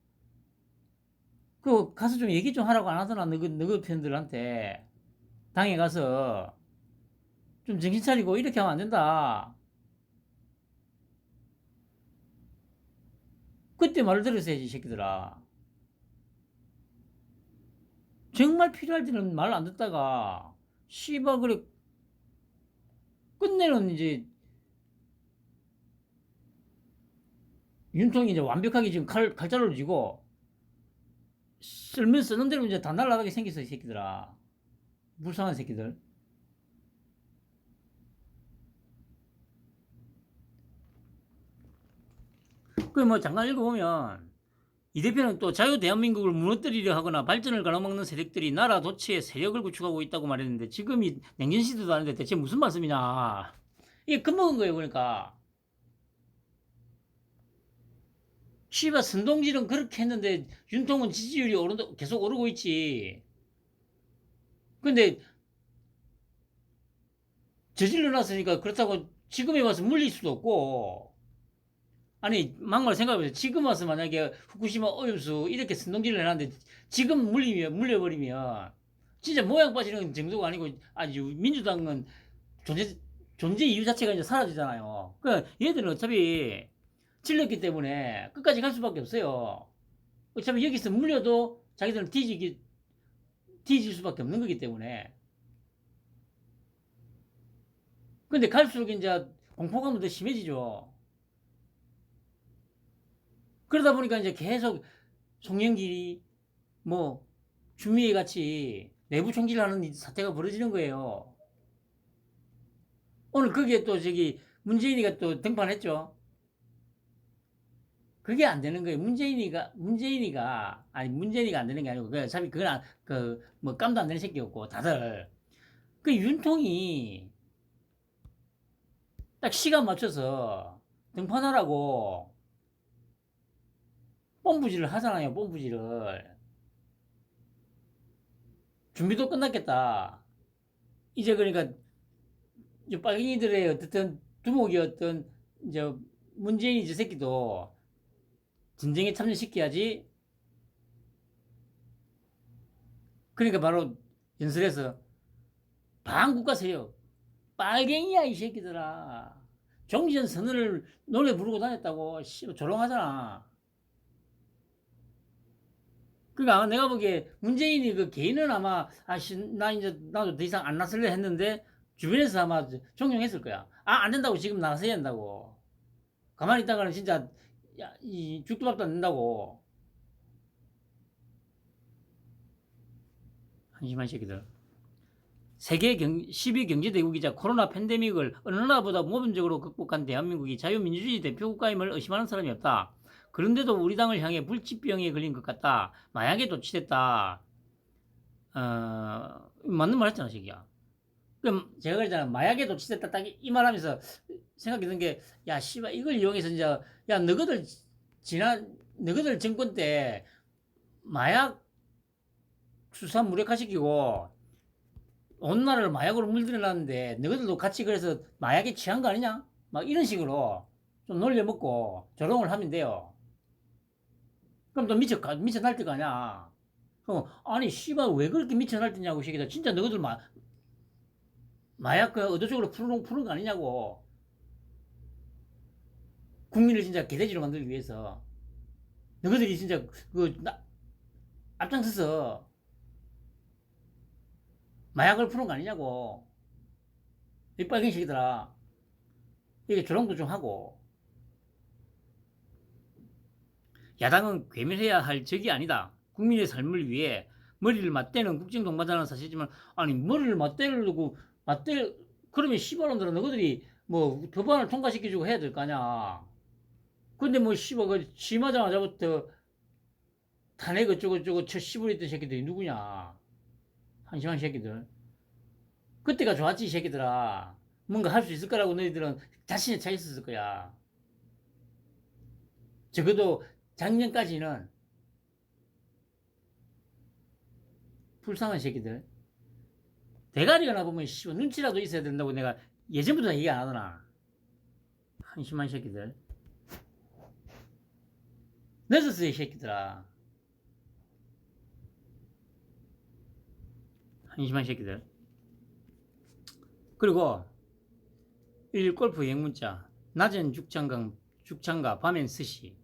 [SPEAKER 1] 그 가서 좀 얘기 좀 하라고 안 하더나 너그 팬들한테. 당에 가서 좀 정신 차리고 이렇게 하면 안 된다. 그때 말을 들었어야지 이 새끼들아. 정말 필요할 때는 말 안 듣다가 씨발 그래 끝내는 이제 윤통이 이제 완벽하게 지금 칼자루를 쥐고 쓸면 쓰는 대로 이제 다 날아가게 생겼어 이 새끼들아. 불쌍한 새끼들. 그 뭐 잠깐 읽어보면 이 대표는 또 자유 대한민국을 무너뜨리려 하거나 발전을 가로막는 세력들이 나라 도체에 세력을 구축하고 있다고 말했는데 지금이 냉전 시대도 아닌데 대체 무슨 말씀이냐. 이게 겁먹은 거예요. 그러니까 씨발 선동질은 그렇게 했는데 윤통은 지지율이 계속 오르고 있지. 근데 저질러 놨으니까 그렇다고 지금에 와서 물릴 수도 없고. 아니 막말 생각해보세요. 지금 와서 만약에 후쿠시마 오염수 이렇게 선동질을 해놨는데 지금 물려버리면 진짜 모양 빠지는 정도가 아니고 아주 민주당은 존재 이유 자체가 이제 사라지잖아요. 그러니까 얘들은 어차피 질렸기 때문에 끝까지 갈 수밖에 없어요. 어차피 여기서 물려도 자기들은 뒤질 수밖에 없는 거기 때문에. 근데 갈수록 이제 공포감은 더 심해지죠. 그러다 보니까 이제 계속 송영길이 뭐 주미애 같이 내부 총질하는 사태가 벌어지는 거예요. 오늘 거기에 또 저기 문재인이가 또 등판했죠. 그게 안 되는 거예요. 문재인이가 안 되는 게 아니고, 어차피 그건, 뭐, 깜도 안 되는 새끼였고, 다들. 그 윤통이 딱 시간 맞춰서 등판하라고 뽐부질을 하잖아요, 뽐부질을. 준비도 끝났겠다. 이제 그러니까, 빨갱이들의 어떤 두목이었던, 이제, 문재인이 저 새끼도 전쟁에 참여시켜야지. 그러니까 바로 연설에서 반국가 세력 빨갱이야 이 새끼들아. 종전 선언을 노래 부르고 다녔다고 조롱하잖아. 그러니까 내가 보기에 문재인이 그 개인은 아마 나 이제 나도 더 이상 안 나설래 했는데 주변에서 아마 종용했을 거야. 안 된다고 지금 나서야 된다고. 가만히 있다가는 진짜 이 죽도 밥도 안 된다고. 한심한 새끼들. 세계 10위 경제대국이자 코로나 팬데믹을 어느 나라보다 모범적으로 극복한 대한민국이 자유민주주의 대표국가임을 의심하는 사람이 없다. 그런데도 우리 당을 향해 불치병에 걸린 것 같다. 마약에 도취됐다. 맞는 말 했잖아, 새끼야. 그럼 제가 그랬잖아. 마약에 도취됐다. 딱 이 말하면서 생각이 든 게, 야, 씨발, 이걸 이용해서 이제, 야, 너희들 정권 때 마약 수사 무력화시키고, 온 나라를 마약으로 물들여놨는데 너희들도 같이 그래서 마약에 취한 거 아니냐? 막 이런 식으로 좀 놀려먹고 조롱을 하면 돼요. 그럼 또 미쳐 날뛸 거 아니야. 아니 씨발 왜 그렇게 미쳐 날뛰냐고 새끼들. 진짜 너희들 마약 그 의도적으로 푸는 거 아니냐고. 국민을 진짜 개돼지로 만들기 위해서. 너희들이 진짜 앞장서서 마약을 푸는 거 아니냐고. 이 빨갱이 새끼들아. 이게 조롱도 좀 하고. 야당은 괴멸해야 할 적이 아니다. 국민의 삶을 위해 머리를 맞대는 국정농단이라는 사실이지만, 아니 머리를 맞대려고 그러면 씨발놈들은 너희들이 뭐 법안을 통과시켜주고 해야 될 거 아니야. 근데 뭐 씨발 그 취임하자마자부터 탄핵 어쩌고저쩌고 저 씨부렸던 새끼들이 누구냐. 한심한 새끼들. 그때가 좋았지 이 새끼들아. 뭔가 할 수 있을 거라고 너희들은 자신에 차 있었을 거야. 적어도 작년까지는 불쌍한 새끼들. 대가리가 나보면 씨발 눈치라도 있어야 된다고 내가 예전부터 얘기 안 하더나. 한심한 새끼들. 늦었어 이 새끼들아. 한심한 새끼들. 그리고 일 골프 여행문자. 낮엔 죽창가 밤엔 스시.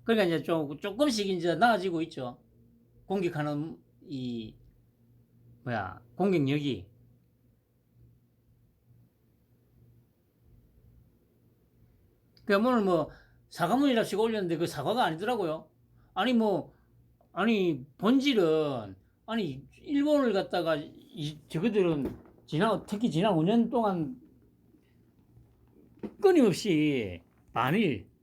[SPEAKER 1] 그러니까 이제 조금씩 이제 나아지고 있죠. 공격하는 공격력이. 그러니까 오늘 뭐 사과문이라고 올렸는데 그 사과가 아니더라고요. 아니 본질은, 아니 일본을 갖다가 저거들은 특히 지난 5년 동안 끊임없이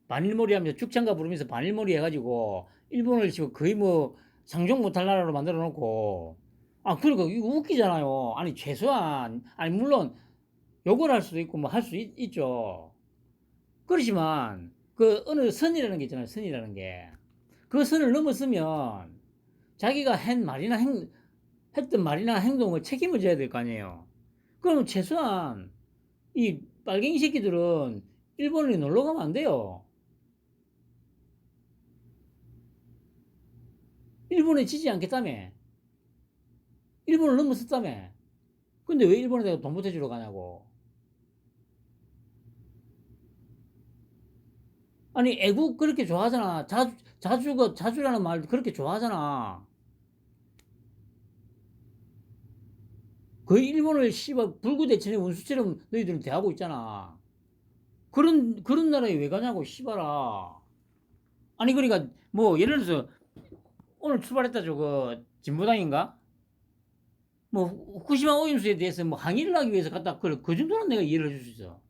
[SPEAKER 1] 반일몰이 하면서 죽창가 부르면서 반일몰이 해가지고 일본을 지금 거의 뭐 상종 못할 나라로 만들어 놓고, 그러니까 이거 웃기잖아요. 아니 최소한, 아니 물론 욕을 할 수도 있고 뭐 할 수 있죠. 그렇지만 그 어느 선이라는 게 있잖아요. 선이라는 게. 그 선을 넘었으면 자기가 했던 말이나 행동을 책임을 져야 될 거 아니에요. 그럼 최소한 이 빨갱이 새끼들은 일본에 놀러 가면 안 돼요. 일본에 지지 않겠다며. 일본을 넘었었다며. 근데 왜 일본에 내가 돈 보태주러 가냐고. 아니 애국 그렇게 좋아하잖아. 자주라는 말 그렇게 좋아하잖아. 거의 일본을 씨발 불구대천의 원수처럼 너희들은 대하고 있잖아. 그런 나라에 왜 가냐고 씨발아. 아니 그러니까 뭐 예를 들어서 오늘 출발했다 저거 진보당인가? 뭐 후쿠시마 오염수에 대해서 뭐 항의를 하기 위해서 갔다 그 정도는 내가 이해를 해줄 수 있어.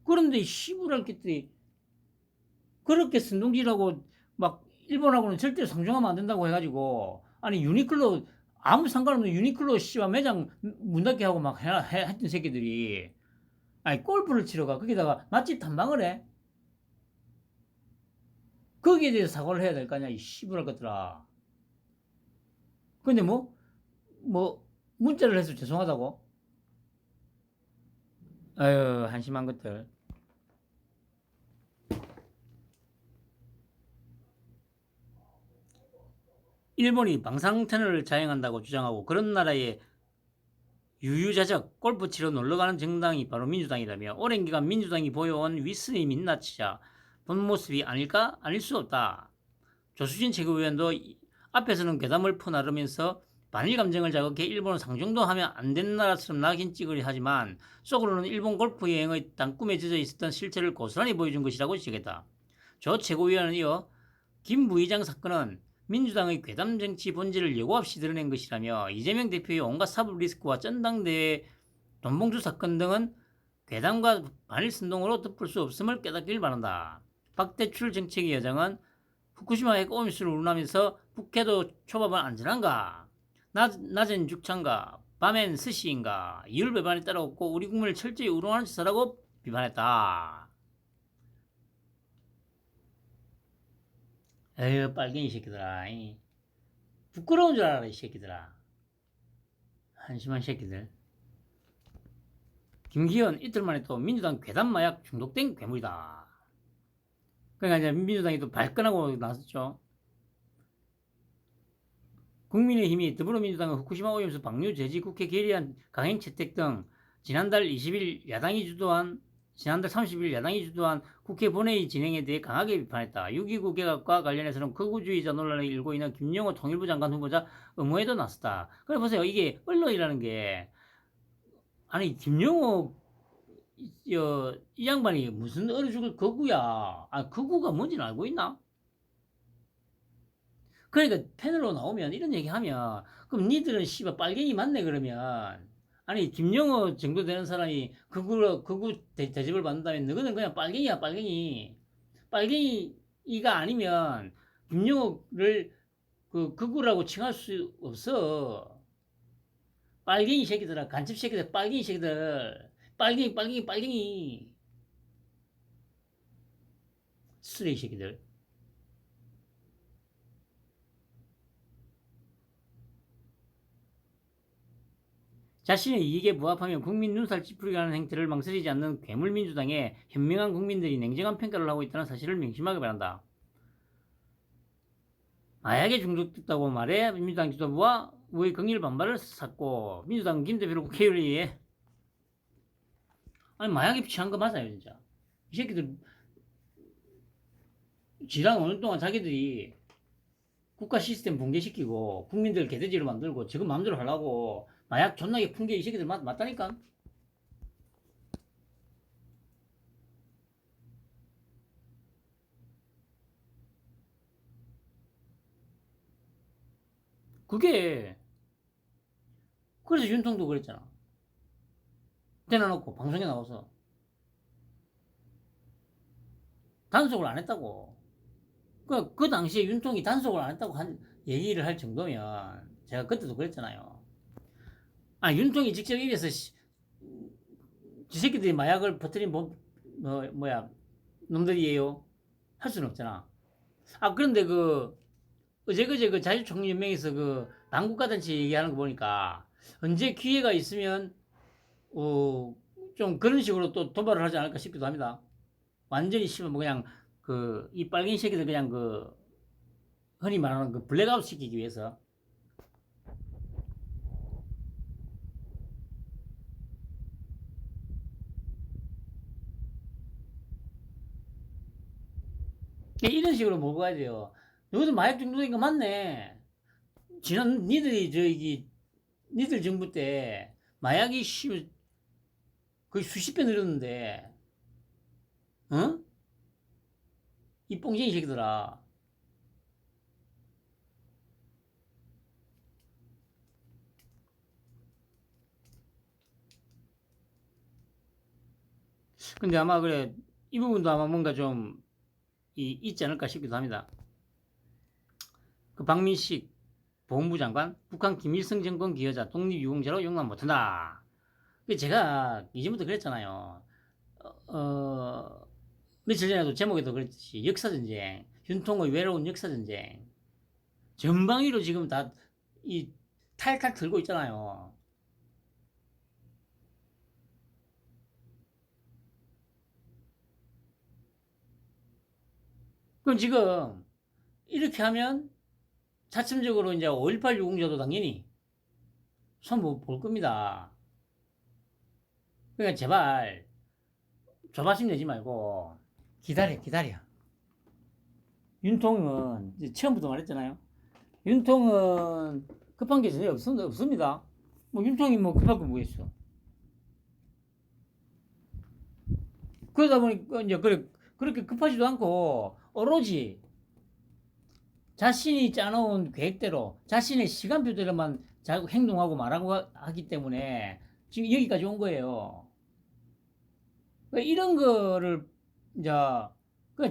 [SPEAKER 1] 그런데 씨부랄 것들이 그렇게 선동질하고 막 일본하고는 절대로 상종하면 안 된다고 해가지고, 아니 유니클로 아무 상관없는 유니클로 씨발 매장 문 닫게 하고 막 했던 새끼들이, 아니 골프를 치러 가 거기다가 맛집 탐방을 해. 거기에 대해서 사과를 해야 될 거 아니야 이 씨부랄 것들아. 근데 뭐 문자를 해서 죄송하다고. 아유 한심한 것들. 일본이 방사능터널을 자행한다고 주장하고 그런 나라에 유유자적 골프 치러 놀러가는 정당이 바로 민주당이라며, 오랜 기간 민주당이 보여온 위선의 민낯이자 본 모습이 아닐까? 아닐 수 없다. 조수진 최고위원도 앞에서는 괴담을 퍼나르면서 반일 감정을 자극해 일본은 상종도 하면 안 되는 나라처럼 낙인 찍으려 하지만 속으로는 일본 골프 여행의 땅꿈에 젖어 있었던 실체를 고스란히 보여준 것이라고 지적했다. 조 최고위원은 이어 김 부의장 사건은 민주당의 괴담 정치 본질을 여과 없이 드러낸 것이라며, 이재명 대표의 온갖 사법 리스크와 전당대회 돈봉투 사건 등은 괴담과 반일 선동으로 덮을 수 없음을 깨닫길 바란다. 박대출 정책위 여장은 후쿠시마 핵 오염수를 우려하면서 북해도 초밥은 안전한가? 낮엔 죽창가, 밤엔 스시인가? 이율 배반에 따라왔고 우리 국민을 철저히 우롱하는 짓이라고 비판했다. 에휴 빨갱이 새끼들아. 부끄러운 줄 알아라 이 새끼들아. 한심한 새끼들. 김기현 이틀 만에 또 민주당 괴담 마약 중독된 괴물이다. 그러니까 이제 민주당이 또 발끈하고 나섰죠. 국민의힘이 더불어민주당은 후쿠시마 오염수 방류 제지 국회 결의안 강행 채택 등 지난달 20일 야당이 주도한 지난달 30일 야당이 주도한 국회 본회의 진행에 대해 강하게 비판했다. 6.29 개각과 관련해서는 극우주의자 논란을 일고 있는 김영호 통일부 장관 후보자 의무에도 나섰다. 그래 보세요. 이게 언론이라는 게 아니 김영호 이 양반이 무슨 어느 죽을 거구야. 아 거구가 뭔지는 알고 있나? 그러니까 패널로 나오면 이런 얘기하면 그럼 니들은 씨발 빨갱이 맞네 그러면 아니 김영호 정도 되는 사람이 극우 대접을 받는다면 너희는 그냥 빨갱이야 빨갱이 빨갱이가 아니면 김영호를 그 극우라고 칭할 수 없어. 빨갱이 새끼들아 간첩 새끼들 빨갱이 새끼들 빨갱이 쓰레기 새끼들. 자신의 이익에 부합하면 국민 눈살 찌푸리게 하는 행태를 망설이지 않는 괴물민주당에 현명한 국민들이 냉정한 평가를 하고 있다는 사실을 명심하기 바란다. 마약에 중독됐다고 말해 민주당 지도부와 우의 극렬 반발을 샀고 민주당 김 대표를 국회의원에 아니 마약에 취한 거 맞아요 진짜. 이 새끼들 지난 5년 동안 자기들이 국가 시스템 붕괴시키고 국민들 개돼지로 만들고 지금 마음대로 하려고 마약 존나게 푼 게 이 새끼들 맞다니까. 그게 그래서 윤통도 그랬잖아. 대놔놓고 방송에 나와서 단속을 안 했다고. 그 당시에 윤통이 단속을 안 했다고 얘기를 할 정도면 제가 그때도 그랬잖아요. 아 윤통이 직접 입에서 지 새끼들이 마약을 퍼뜨린 놈들이에요 할 수는 없잖아. 아 그런데 어제 그 자유총연맹에서 그 남국가단체 얘기하는 거 보니까 언제 기회가 있으면 좀 그런 식으로 또 도발을 하지 않을까 싶기도 합니다. 완전히 심은 뭐 그냥 이 빨갱이 새끼들 그냥 흔히 말하는 블랙아웃 시키기 위해서. 이런 식으로 몰고 가야 돼요. 너희들 마약 중독인 거 맞네. 니들 정부 때 마약이 거의 수십 배 늘었는데, 어? 이 뽕쟁이 새끼들아. 근데 아마 그래, 이 부분도 아마 뭔가 좀 있지 않을까 싶기도 합니다. 그 박민식 보훈부 장관, 북한 김일성 정권 기여자, 독립유공자로 용납 못한다. 제가 이전부터 그랬잖아요. 며칠 전에도 제목에도 그랬듯이 역사전쟁, 윤통의 외로운 역사전쟁. 전방위로 지금 다 탈탈 들고 있잖아요. 그럼 지금 이렇게 하면 차츰적으로 이제 5.18 유공자도 당연히 손 못 볼 겁니다. 그러니까 제발 조바심 내지 말고 기다려. 윤통은 처음부터 말했잖아요. 윤통은 급한 게 전혀 없습니다. 뭐 윤통이 뭐 급할 거 뭐겠어. 그러다 보니까 이제 그렇게 급하지도 않고 오로지 자신이 짜놓은 계획대로 자신의 시간표대로만 자꾸 행동하고 말하고 하기 때문에 지금 여기까지 온 거예요. 그러니까 이런 거를 이제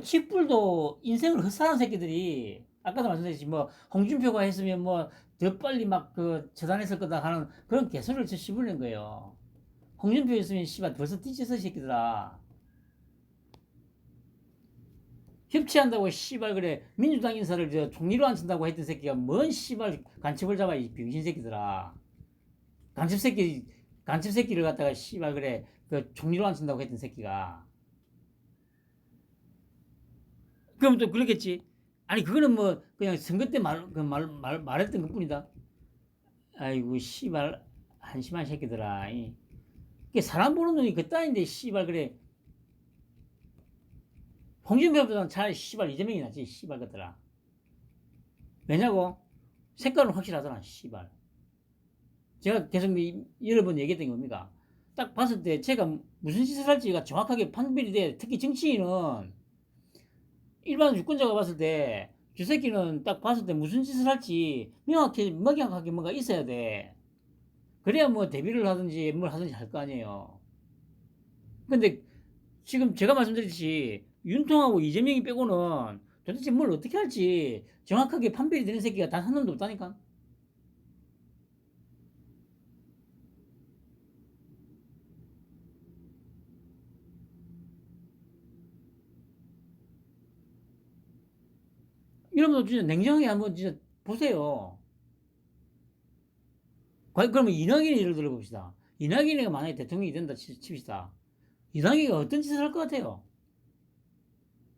[SPEAKER 1] 쥐뿔도 인생을 헛살은 새끼들이 아까도 말씀드렸지 뭐 홍준표가 했으면 뭐 더 빨리 막 처단했을 거다 하는 그런 개소리를 씹으는 거예요. 홍준표 했으면 씨발 벌써 뒤져서 새끼들아. 협치한다고 씨발 그래 민주당 인사를 총리로 앉힌다고 했던 새끼가 뭔 씨발 간첩을 잡아 이 병신 새끼들아. 간첩 새끼를 갖다가 씨발 그래 총리로 앉힌다고 했던 새끼가. 그럼 또 그러겠지. 아니 그거는 뭐 그냥 선거 때 말했던 것뿐이다. 아이고 씨발 한심한 새끼들아. 이게 사람 보는 눈이 그따인데 씨발 그래 홍준표보다는 차라리 씨발 이재명이 낫지, 씨발 것들아. 왜냐고? 색깔은 확실하잖아, 씨발. 제가 계속 여러 번 얘기했던 게 뭡니까? 딱 봤을 때 제가 무슨 짓을 할지가 정확하게 판별이 돼. 특히 정치인은 일반 유권자가 봤을 때 저 새끼는 딱 봤을 때 무슨 짓을 할지 명확하게 뭔가 있어야 돼. 그래야 뭐 대비를 하든지 뭘 하든지 할 거 아니에요. 근데 지금 제가 말씀드렸듯이 윤통하고 이재명이 빼고는 도대체 뭘 어떻게 할지 정확하게 판별이 되는 새끼가 단 한 놈도 없다니까. 여러분도 진짜 냉정하게 한번 진짜 보세요. 그러면 이낙연이 예를 들어 봅시다. 이낙연이가 만약에 대통령이 된다 칩시다. 이낙연이가 어떤 짓을 할 것 같아요?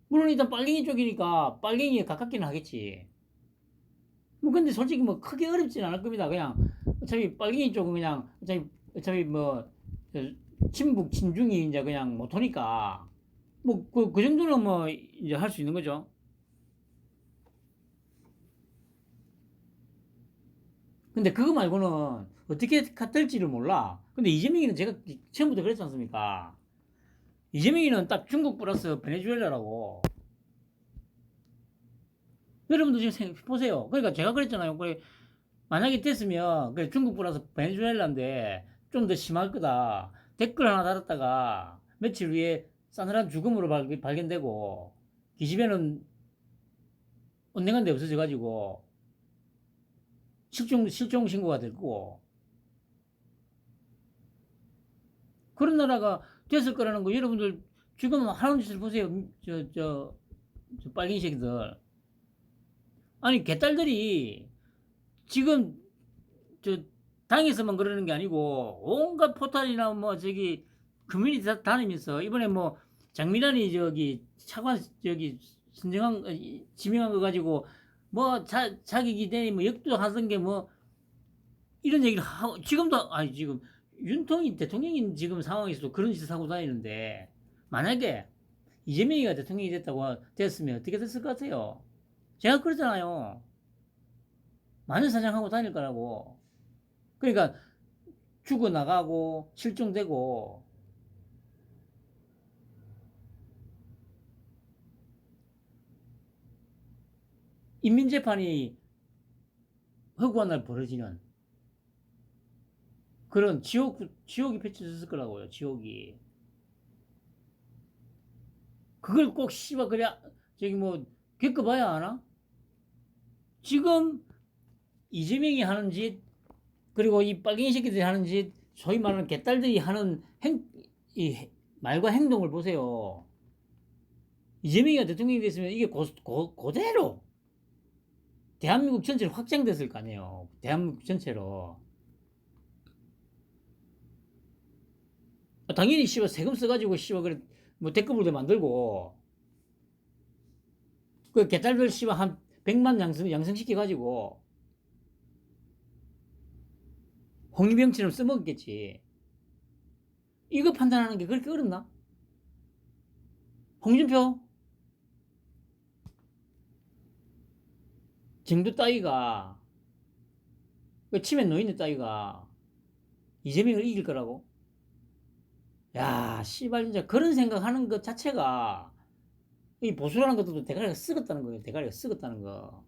[SPEAKER 1] 물론 일단 빨갱이 쪽이니까 빨갱이에 가깝기는 하겠지. 뭐 근데 솔직히 뭐 크게 어렵지는 않을 겁니다. 그냥 어차피 빨갱이 쪽은 그냥 어차피 뭐 친북 친중이 이제 그냥 못하니까 뭐 그 정도는 뭐 이제 할 수 있는 거죠. 근데 그거 말고는 어떻게 될지를 몰라. 근데 이재명이는 제가 처음부터 그랬지 않습니까? 이재명이는 딱 중국 플러스 베네수엘라라고. 여러분도 지금 보세요. 그러니까 제가 그랬잖아요. 그래, 만약에 됐으면 그래, 중국 플러스 베네수엘라인데 좀 더 심할 거다. 댓글 하나 달았다가 며칠 후에 싸늘한 죽음으로 발견되고 기집애는 언젠간 데 없어져가지고 실종 신고가 됐고 그런 나라가 됐을 거라는 거 여러분들 지금 하는 짓을 보세요. 저 빨갱이 새끼들. 아니 개딸들이 지금 저 당에서만 그러는 게 아니고 온갖 포탈이나 뭐 저기 커뮤니티 다니면서 이번에 뭐 장미란이 저기 차관 저기 선정한 지명한 거 가지고 뭐 자기 기대니 뭐 역도하던 게 뭐 이런 얘기를 하고 지금도 아니 지금 윤통이 대통령인 지금 상황에서도 그런 짓을 하고 다니는데 만약에 이재명이가 대통령이 됐으면 어떻게 됐을 것 같아요? 제가 그러잖아요. 마녀사냥하고 다닐 거라고. 그러니까 죽어나가고 실종되고 인민재판이 허구한 날 벌어지는 그런 지옥이 펼쳐졌을 거라고요. 지옥이. 그걸 꼭 씨발 그래 저기 뭐 겪어봐야 하나? 지금 이재명이 하는 짓 그리고 이 빨갱이 새끼들이 하는 짓 소위 말하는 개딸들이 하는 이 말과 행동을 보세요. 이재명이가 대통령이 됐으면 이게 그대로 대한민국 전체로 확장됐을 거 아니에요. 대한민국 전체로. 당연히 씨발 세금 써가지고 씨발 그래 뭐 댓글도 만들고 그 개딸들 씨발 한 100만 양성시켜가지고 홍위병처럼 써먹었겠지. 이거 판단하는 게 그렇게 어렵나? 홍준표 정도 따위가 그 치매 노인네 따위가 이재명을 이길 거라고? 야 씨발 진짜 그런 생각하는 것 자체가 이 보수라는 것도 대가리가 썩었다는 거예요. 대가리가 썩었다는 거.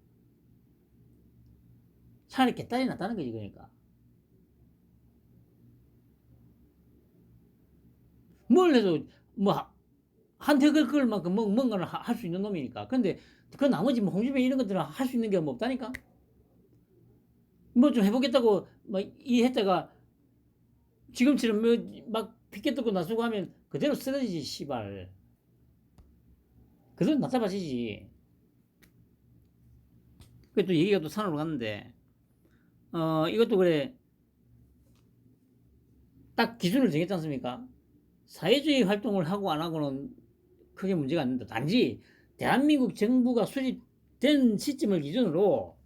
[SPEAKER 1] 차라리 개딸이 낫다는 거지 그러니까. 뭘 해도 뭐 한테 긁을 만큼 뭔가를 할 수 있는 놈이니까. 근데 그 나머지 뭐 홍준표 이런 것들은 할 수 있는 게 뭐 없다니까. 뭐 좀 해보겠다고 막 이했다가 지금처럼 뭐막 피켓 들고 나서고 하면 그대로 쓰러지지 씨발. 그대로 나타바지지. 그게 또 얘기가 또 산으로 갔는데 이것도 그래 딱 기준을 정했지 않습니까? 사회주의 활동을 하고 안 하고는 크게 문제가 안 된다. 단지 대한민국 정부가 수립된 시점을 기준으로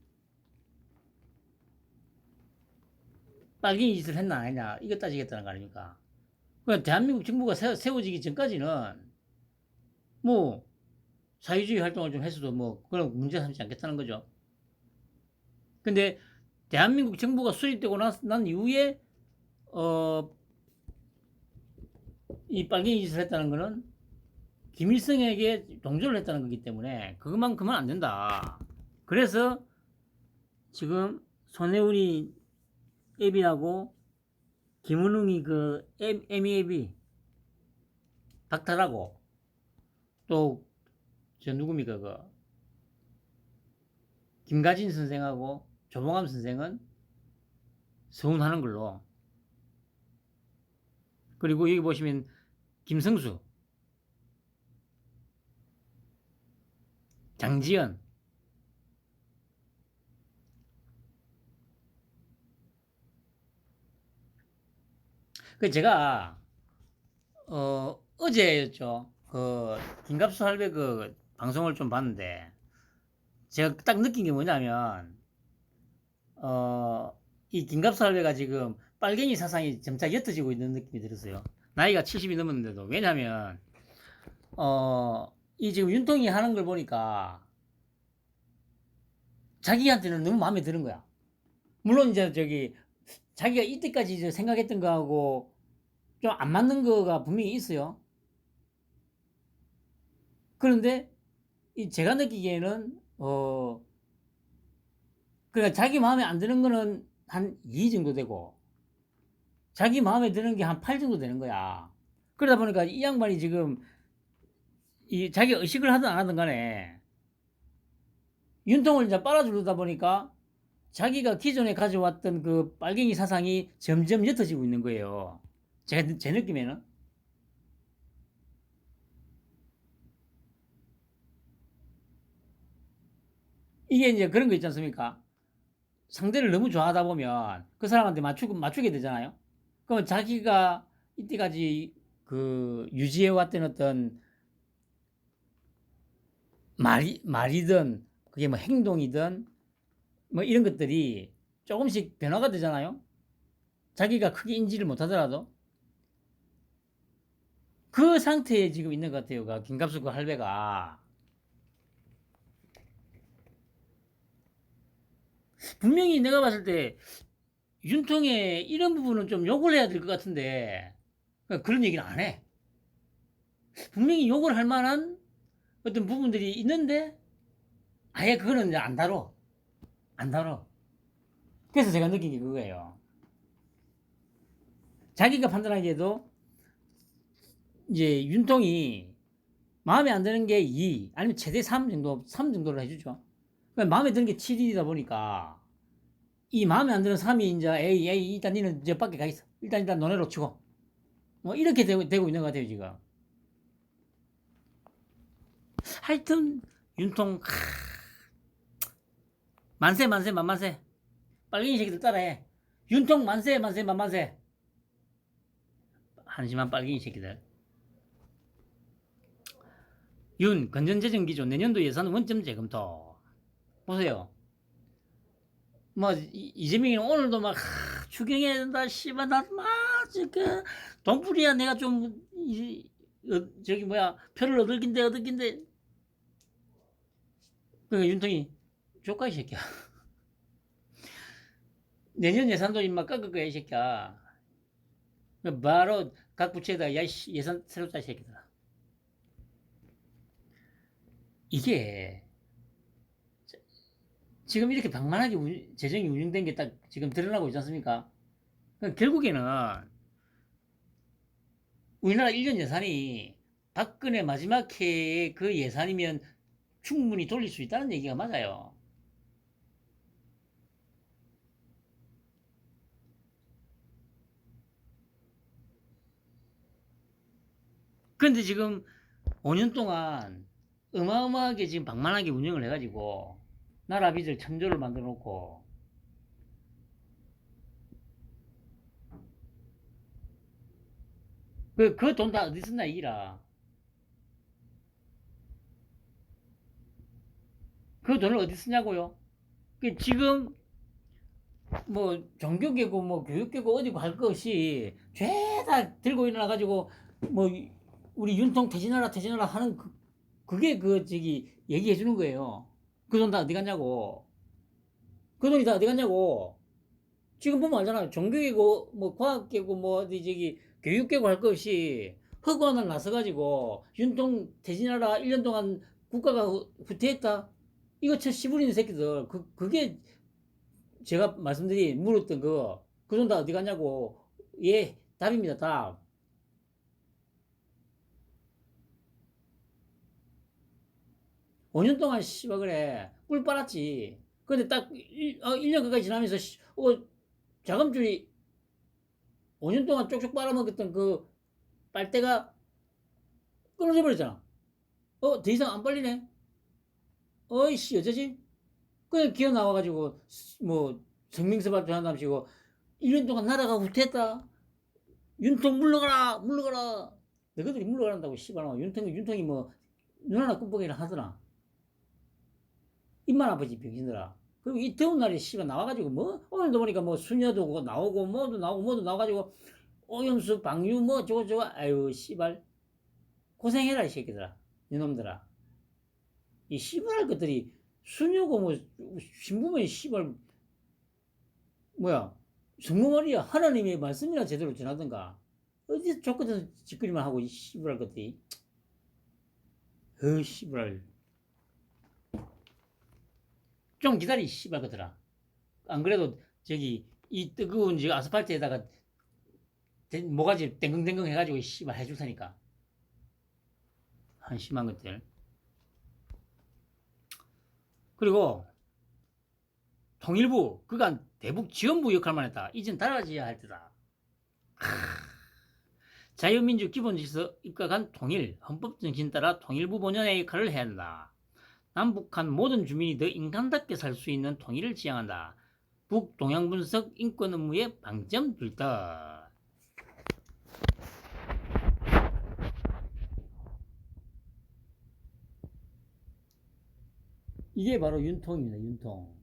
[SPEAKER 1] 빨갱이 짓을 했나 안 했냐 이거 따지겠다는 거 아닙니까? 그러니까 대한민국 정부가 세워지기 전까지는 뭐 사회주의 활동을 좀 했어도 뭐 그런 문제 삼지 않겠다는 거죠. 근데 대한민국 정부가 수립되고 난 이후에 이 빨갱이 짓을 했다는 거는 김일성에게 동조를 했다는 거기 때문에 그것만큼은 안 된다. 그래서 지금 손혜운이 앱이라고 김은웅이 그 MEAB 박탈하고 또 저 누굽니까 그 김가진 선생하고 조봉암 선생은 서운하는 걸로. 그리고 여기 보시면 김성수, 장지연, 그 제가 어제였죠. 그 김갑수 할배 그 방송을 좀 봤는데 제가 딱 느낀 게 뭐냐면 이 김갑수 할배가 지금 빨갱이 사상이 점차 옅어지고 있는 느낌이 들었어요. 나이가 70이 넘었는데도. 왜냐면 이 지금 윤통이 하는 걸 보니까 자기한테는 너무 마음에 드는 거야. 물론 이제 저기 자기가 이때까지 이제 생각했던 거하고 좀 안 맞는 거가 분명히 있어요. 그런데 제가 느끼기에는 그러니까 자기 마음에 안 드는 거는 한 2 정도 되고 자기 마음에 드는 게 한 8 정도 되는 거야. 그러다 보니까 이 양반이 지금 이 자기 의식을 하든 안 하든 간에 윤통을 이제 빨아주려다 보니까 자기가 기존에 가져왔던 그 빨갱이 사상이 점점 옅어지고 있는 거예요. 제 느낌에는. 이게 이제 그런 거 있지 않습니까? 상대를 너무 좋아하다 보면 그 사람한테 맞추게 되잖아요. 그러면 자기가 이때까지 그 유지해왔던 어떤 말이든 그게 뭐 행동이든 뭐 이런 것들이 조금씩 변화가 되잖아요. 자기가 크게 인지를 못하더라도 그 상태에 지금 있는 것 같아요. 김갑수 그 할배가. 분명히 내가 봤을 때 윤통의 이런 부분은 좀 욕을 해야 될 것 같은데 그런 얘기는 안 해. 분명히 욕을 할 만한 어떤 부분들이 있는데 아예 그거는 이제 안 다뤄. 안 다뤄. 그래서 제가 느낀 게 그거예요. 자기가 판단하기에도 이제 윤통이 마음에 안 드는 게 2 아니면 최대 3 정도를 해주죠. 그러니까 마음에 드는 게 7이다 보니까 이 마음에 안 드는 3이 이제 에이 일단 니는 이제 밖에 가 있어. 일단 너네로 치고 뭐 이렇게 되고 있는 것 같아요 지금. 하여튼 윤통 만세 만만세 빨갱이 새끼들 따라해. 윤통 만세 만만세 한심한 빨갱이 새끼들. 윤 건전재정 기조 내년도 예산 원점 재검토. 보세요. 뭐 이재명이 오늘도 막 추경해야 된다 씨발 나막 지금 돈풀이야 내가 좀 저기 뭐야 표를 얻을 긴데 그 윤통이 조카 이 새끼야. 내년 예산도 임마 깎을 거야 이 새끼야. 바로 각 부처에다 야 예산 새로 짜 이 새끼들아. 이게 지금 이렇게 방만하게 재정이 운영된 게 딱 지금 드러나고 있지 않습니까? 결국에는 우리나라 1년 예산이 박근혜 마지막 해의 그 예산이면 충분히 돌릴 수 있다는 얘기가 맞아요. 그런데 지금 5년 동안 어마어마하게 지금 방만하게 운영을 해가지고 나라 빚을 천조를 만들어 놓고 그 돈 다 어디 썼나 이기라. 그 돈을 어디 쓰냐고요? 지금 뭐 종교계고 뭐 교육계고 어디고 할 것 없이 죄다 들고 일어나 가지고 뭐 우리 윤통 퇴진하라 하는 그게 얘기해 주는 거예요. 그 돈 다 어디 갔냐고. 그 돈이 다 어디 갔냐고. 지금 보면 알잖아요. 종교계고, 뭐, 과학계고, 뭐, 어디 교육계고 할 것 없이 허구한을 나서가지고 윤통 퇴진하라 1년 동안 국가가 후퇴했다. 이거 저 씨부리는 새끼들. 그게 제가 물었던 그 돈 다 어디 갔냐고. 예, 답입니다, 답. 5년 동안 씨발 그래. 꿀 빨았지. 근데 딱 1년 가까이 지나면서 자금줄이 5년 동안 쪽쪽 빨아먹었던 그 빨대가 끊어져 버렸잖아. 더 이상 안 빨리네. 어이씨, 어쩌지? 그냥 기어 나와가지고, 뭐, 성명서 발표한답시고, 1년 동안 나라가 후퇴했다. 윤통 물러가라! 물러가라! 너희들이 물러가란다고, 씨발. 윤통이 뭐, 눈 하나 끔뻑이라 하더나. 입만 아프지, 병신들아. 그리고 이 더운 날에 씨발 나와가지고, 뭐, 오늘도 보니까 뭐, 수녀도 나오고, 뭐도 나와가지고, 오염수, 방류, 뭐, 저거, 아유, 씨발. 고생해라, 이 새끼들아. 이놈들아. 이 씨발 것들이 수녀고 뭐 신부면 씨발 뭐야 성모 말이야. 하나님의 말씀이나 제대로 전하든가. 어디서 족같은 짓거리만 하고 이 씨발 것들이. 씨발. 좀 기다리 씨발 것들아. 안 그래도 이 뜨거운 아스팔트에다가 모가지 땡글땡글 해가지고 씨발 해줄 테니까. 한심한 것들. 그리고 통일부 그간 대북 지원부 역할만 했다. 이젠 달라져야 할 때다. 자유민주 기본질서 입각한 통일, 헌법 정신 따라 통일부 본연의 역할을 해야 한다. 남북한 모든 주민이 더 인간답게 살 수 있는 통일을 지향한다. 북동양 분석 인권 업무에 방점 둘다. 이게 바로 윤통입니다. 윤통.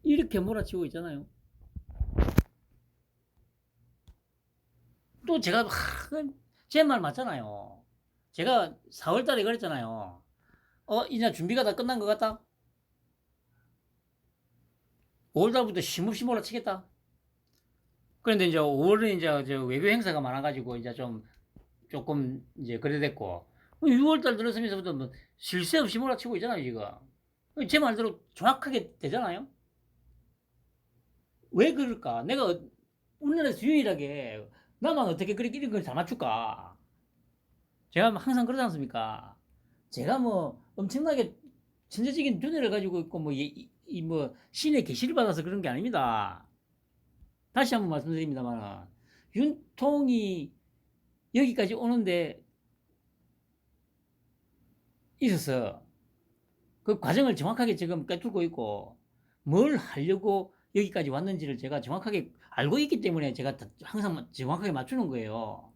[SPEAKER 1] 이렇게 몰아치고 있잖아요. 또 제가 제 말 맞잖아요. 제가 4월달에 그랬잖아요. 이제 준비가 다 끝난 것 같다. 5월달부터 쉼없이 몰아치겠다. 그런데 이제 5월은 이제 외교 행사가 많아가지고 이제 조금 이제 그래 됐고 6월달 들어서면서부터 뭐 쉴 새 없이 몰아치고 있잖아요 지금. 제 말대로 정확하게 되잖아요. 왜 그럴까? 내가 우리나라에서 유일하게 나만 어떻게 그렇게 이런 걸 잘 맞출까? 제가 항상 그러지 않습니까? 제가 뭐 엄청나게 천재적인 두뇌를 가지고 있고 뭐 신의 계시를 받아서 그런 게 아닙니다. 다시 한번 말씀드립니다만 윤통이 여기까지 오는데 있어서 그 과정을 정확하게 지금 꿰뚫고 있고 뭘 하려고 여기까지 왔는지를 제가 정확하게 알고 있기 때문에 제가 항상 정확하게 맞추는 거예요.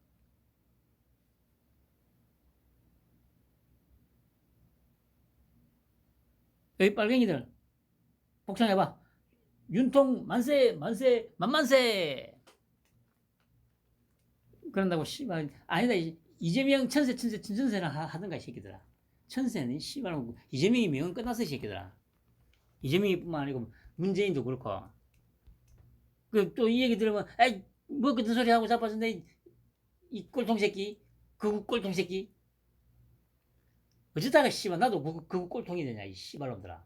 [SPEAKER 1] 여기 빨갱이들 복창해봐. 윤통 만세 만세 만만세. 그런다고 씨발 아니다. 이재명 천세 천천세나 하든가 이 새끼들아. 천세는 씨발 이재명이 명은 끝났어 이 새끼들아. 이재명이뿐만 아니고 문재인도 그렇고. 또 이 얘기 들으면 에이 뭐 그런 소리 하고 자빠졌네 이 꼴통 새끼. 그 꼴통 새끼. 어쩌다가 씨발 나도 그 꼴통이 되냐 이 씨발놈들아.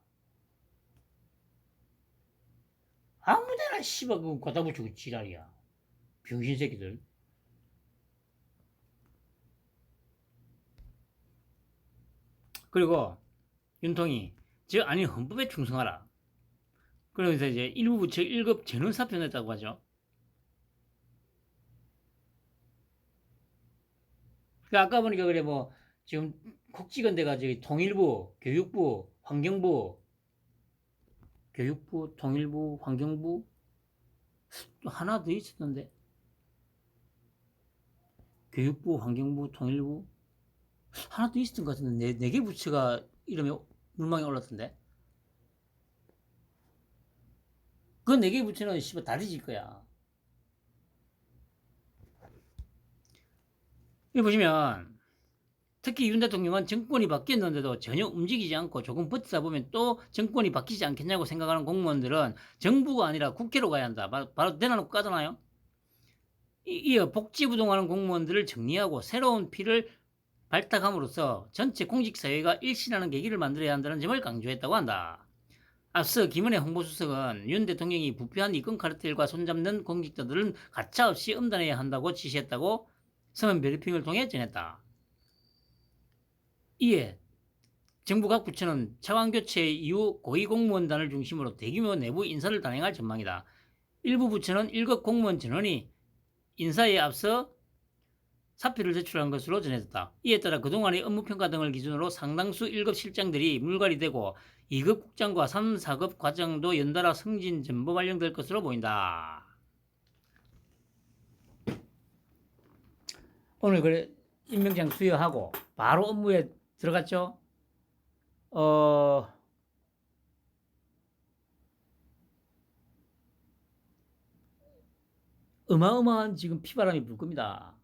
[SPEAKER 1] 아무데나 씨발 그거 갖다 붙이고 지랄이야. 병신 새끼들. 그리고 윤통이 아니 헌법에 충성하라. 그러면서 이제 일부 부처 1급 전원 사표냈다고 하죠. 그러니까 아까 보니까 그래 뭐 지금 콕 찍은 데가 통일부, 교육부, 환경부, 통일부, 환경부 또 하나 더 있었는데 교육부, 환경부, 통일부 하나 더 있었던 것 같은데 네 개 부처가 이름이 물망에 올랐던데 그 네 개 부처는 씨발 다 뒤질 거야. 여기 보시면 특히 윤 대통령은 정권이 바뀌었는데도 전혀 움직이지 않고 조금 버티다 보면 또 정권이 바뀌지 않겠냐고 생각하는 공무원들은 정부가 아니라 국회로 가야 한다. 바로 내놔놓고 가잖아요. 이어 복지부동하는 공무원들을 정리하고 새로운 피를 발탁함으로써 전체 공직사회가 일신하는 계기를 만들어야 한다는 점을 강조했다고 한다. 앞서 김은혜 홍보수석은 윤 대통령이 부패한 이권 카르텔과 손잡는 공직자들은 가차없이 엄단해야 한다고 지시했다고 서면 브리핑을 통해 전했다. 이에 정부 각 부처는 차관교체 이후 고위공무원단을 중심으로 대규모 내부 인사를 단행할 전망이다. 일부 부처는 1급 공무원 전원이 인사에 앞서 사표를 제출한 것으로 전해졌다. 이에 따라 그동안의 업무평가 등을 기준으로 상당수 1급 실장들이 물갈이 되고 2급 국장과 3, 4급 과장도 연달아 승진 전부 발령될 것으로 보인다. 오늘 그래 임명장 수여하고 바로 업무에 들어갔죠. 어마어마한 지금 피바람이 불 겁니다.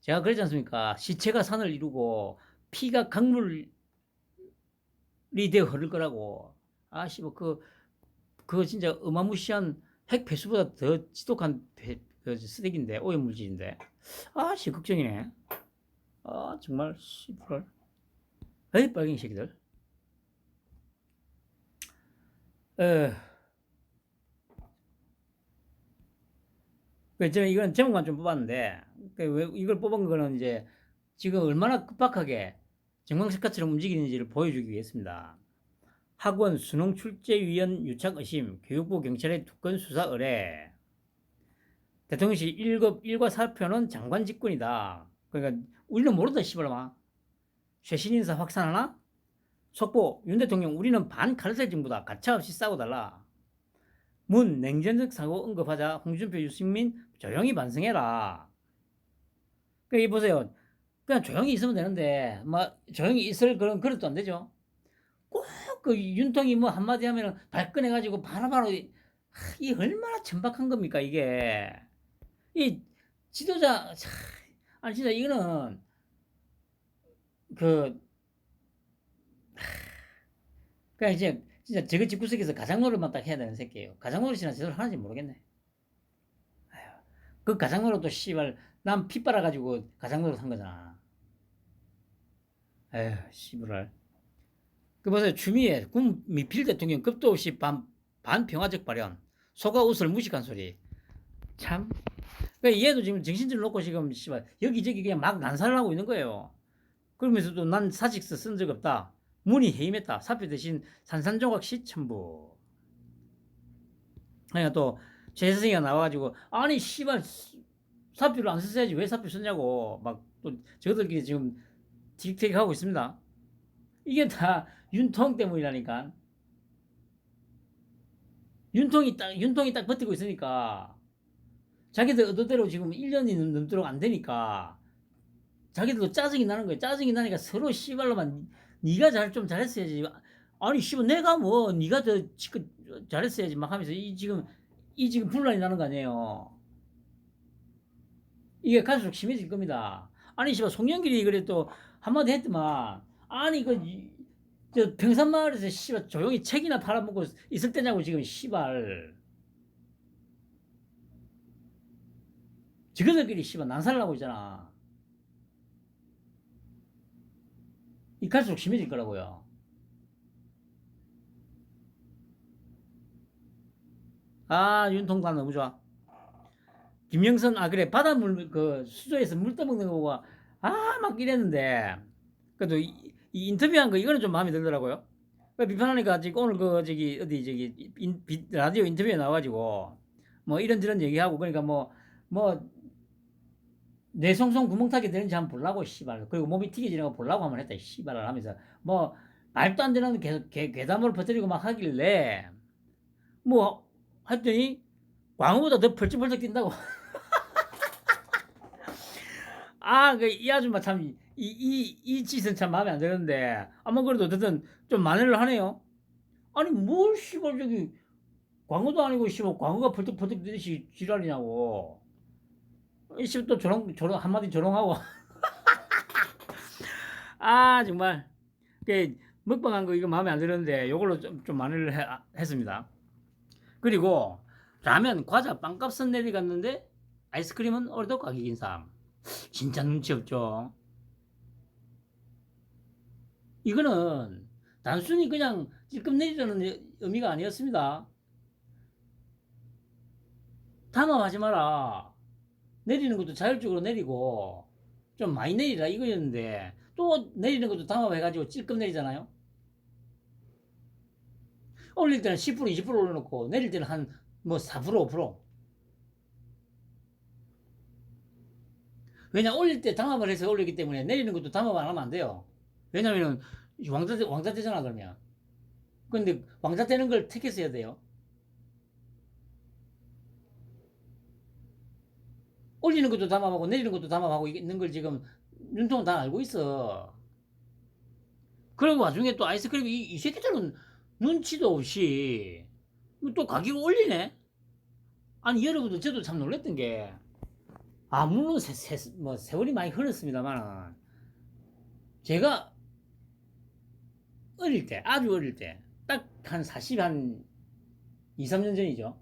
[SPEAKER 1] 제가 그랬지 않습니까? 시체가 산을 이루고 피가 강물이 되어 흐를 거라고. 아씨, 그거 진짜 어마무시한 핵 폐수보다 더 지독한 쓰레기인데, 오염물질인데. 아씨, 걱정이네. 아, 정말, 씨발. 에이, 빨갱이 새끼들. 저는 이건 제목만 좀 뽑았는데, 이걸 뽑은 거는 이제 지금 얼마나 급박하게 정광석화처럼 움직이는지를 보여주기 위해서입니다. 학원 수능 출제위원 유착 의심, 교육부 경찰의 2건 수사 의뢰. 대통령실 1급 일과 사표는 장관 직권이다. 그러니까 우리는 모른다 씨발놈아. 최신 인사 확산하나? 속보 윤 대통령 우리는 반카르텔 정부다. 가차없이 싸고 달라. 문 냉전적 사고 언급하자 홍준표 유승민 조용히 반성해라. 그러니까 보세요. 그냥 조용히 있으면 되는데 막 조용히 있을 그런 그릇도 안 되죠. 꼭 그 윤통이 뭐 한마디 하면 발끈해가지고 바로바로 이 얼마나 천박한 겁니까 이게. 이 지도자 아니 진짜 이거는 그냥 이제 진짜 저거 집구석에서 가장노릇만 딱 해야 되는 새끼예요. 가장노릇이나 제대로 하는지 모르겠네. 아휴, 그 가장노릇도 씨발 난 피 빨아가지고 가장노릇 한 거잖아. 에휴 씨부랄. 그 보세요. 추미애 군 미필 대통령 급도 없이 반평화적 발언. 소가 옷을 무식한 소리. 참. 그러니까 얘도 지금 정신줄 놓고 지금 씨발 여기저기 그냥 막 난사를 하고 있는 거예요. 그러면서도 난 사직서 쓴 적 없다. 문이 해임했다. 사표 대신 산산조각시 첨부. 그러니까 또 최혜성이가 나와가지고 아니 씨발 사표를 안 썼어야지 왜 사표 썼냐고 막 또 저들끼리 지금 틱틱하고 있습니다. 이게 다 윤통 때문이라니까. 윤통이 딱 버티고 있으니까 자기들 의도대로 지금 1년이 넘도록 안 되니까 자기들도 짜증이 나는 거예요. 짜증이 나니까 서로 씨발로만 네가 좀 잘했어야지. 아니 씨발 내가 뭐 네가 더 잘했어야지 막 하면서 지금 분란이 나는 거 아니에요. 이게 갈수록 심해질 겁니다. 아니 씨발 송영길이 그래 또 한마디 했더만 아니 저 평산마을에서 씨발 조용히 책이나 팔아먹고 있을 때냐고 지금 씨발 저거들끼리 씨발 난사를 하고 있잖아. 이 갈수록 심해질 거라고요. 아 윤통관 너무 좋아. 김영선 그래 바닷물 수조에서 물 떠먹는 거가 막 이랬는데 그래도 이 인터뷰한 거 이거는 좀 마음에 들더라고요. 비판하니까 지금 오늘 라디오 인터뷰에 나와가지고 뭐 이런저런 얘기하고 그러니까 뭐 뇌송송 구멍 타게 되는지 한번 보려고 씨발 그리고 몸이 튀겨지는 거 보려고 한번 했다 씨발을 하면서 뭐 말도 안 되는 괴담을 퍼뜨리고 막 하길래 뭐 했더니 광어보다 더 펄쩍펄쩍 뛴다고. 이 아줌마 참 이 짓은 참 마음에 안 드는데 아마 그래도 어쨌든 좀 만회를 하네요. 아니 뭘 씨발 저기 광어도 아니고 씨발 광어가 펄떡펄떡 뛰듯이 지랄이냐고. 씨발 또 조롱 한마디 조롱하고 아, 정말. 그 먹방한 거 이거 마음에 안 드는데 요걸로 좀 만회를 했습니다. 그리고 라면, 과자, 빵값은 내려갔는데 아이스크림은 오래도 가격 인상. 진짜 눈치 없죠. 이거는 단순히 그냥 찔끔 내리라는 의미가 아니었습니다. 담합하지 마라. 내리는 것도 자율적으로 내리고 좀 많이 내리라 이거였는데 또 내리는 것도 담합해가지고 찔끔 내리잖아요. 올릴 때는 10% 20% 올려놓고 내릴 때는 한 뭐 4% 5%. 왜냐 올릴 때 담합을 해서 올리기 때문에 내리는 것도 담합 안 하면 안 돼요. 왜냐면은 왕자 되잖아 그러면. 근데 왕자 되는 걸 택했어야 돼요. 올리는 것도 담합하고 내리는 것도 담합하고 있는 걸 지금 윤통은 다 알고 있어. 그리고 와중에 또 아이스크림 이 새끼들은 눈치도 없이 또 가격을 올리네. 아니 여러분들 저도 참 놀랬던 게 물론 뭐 세월이 많이 흘렀습니다만 제가 어릴 때 아주 어릴 때 딱 한 40, 한 2, 3년 전이죠.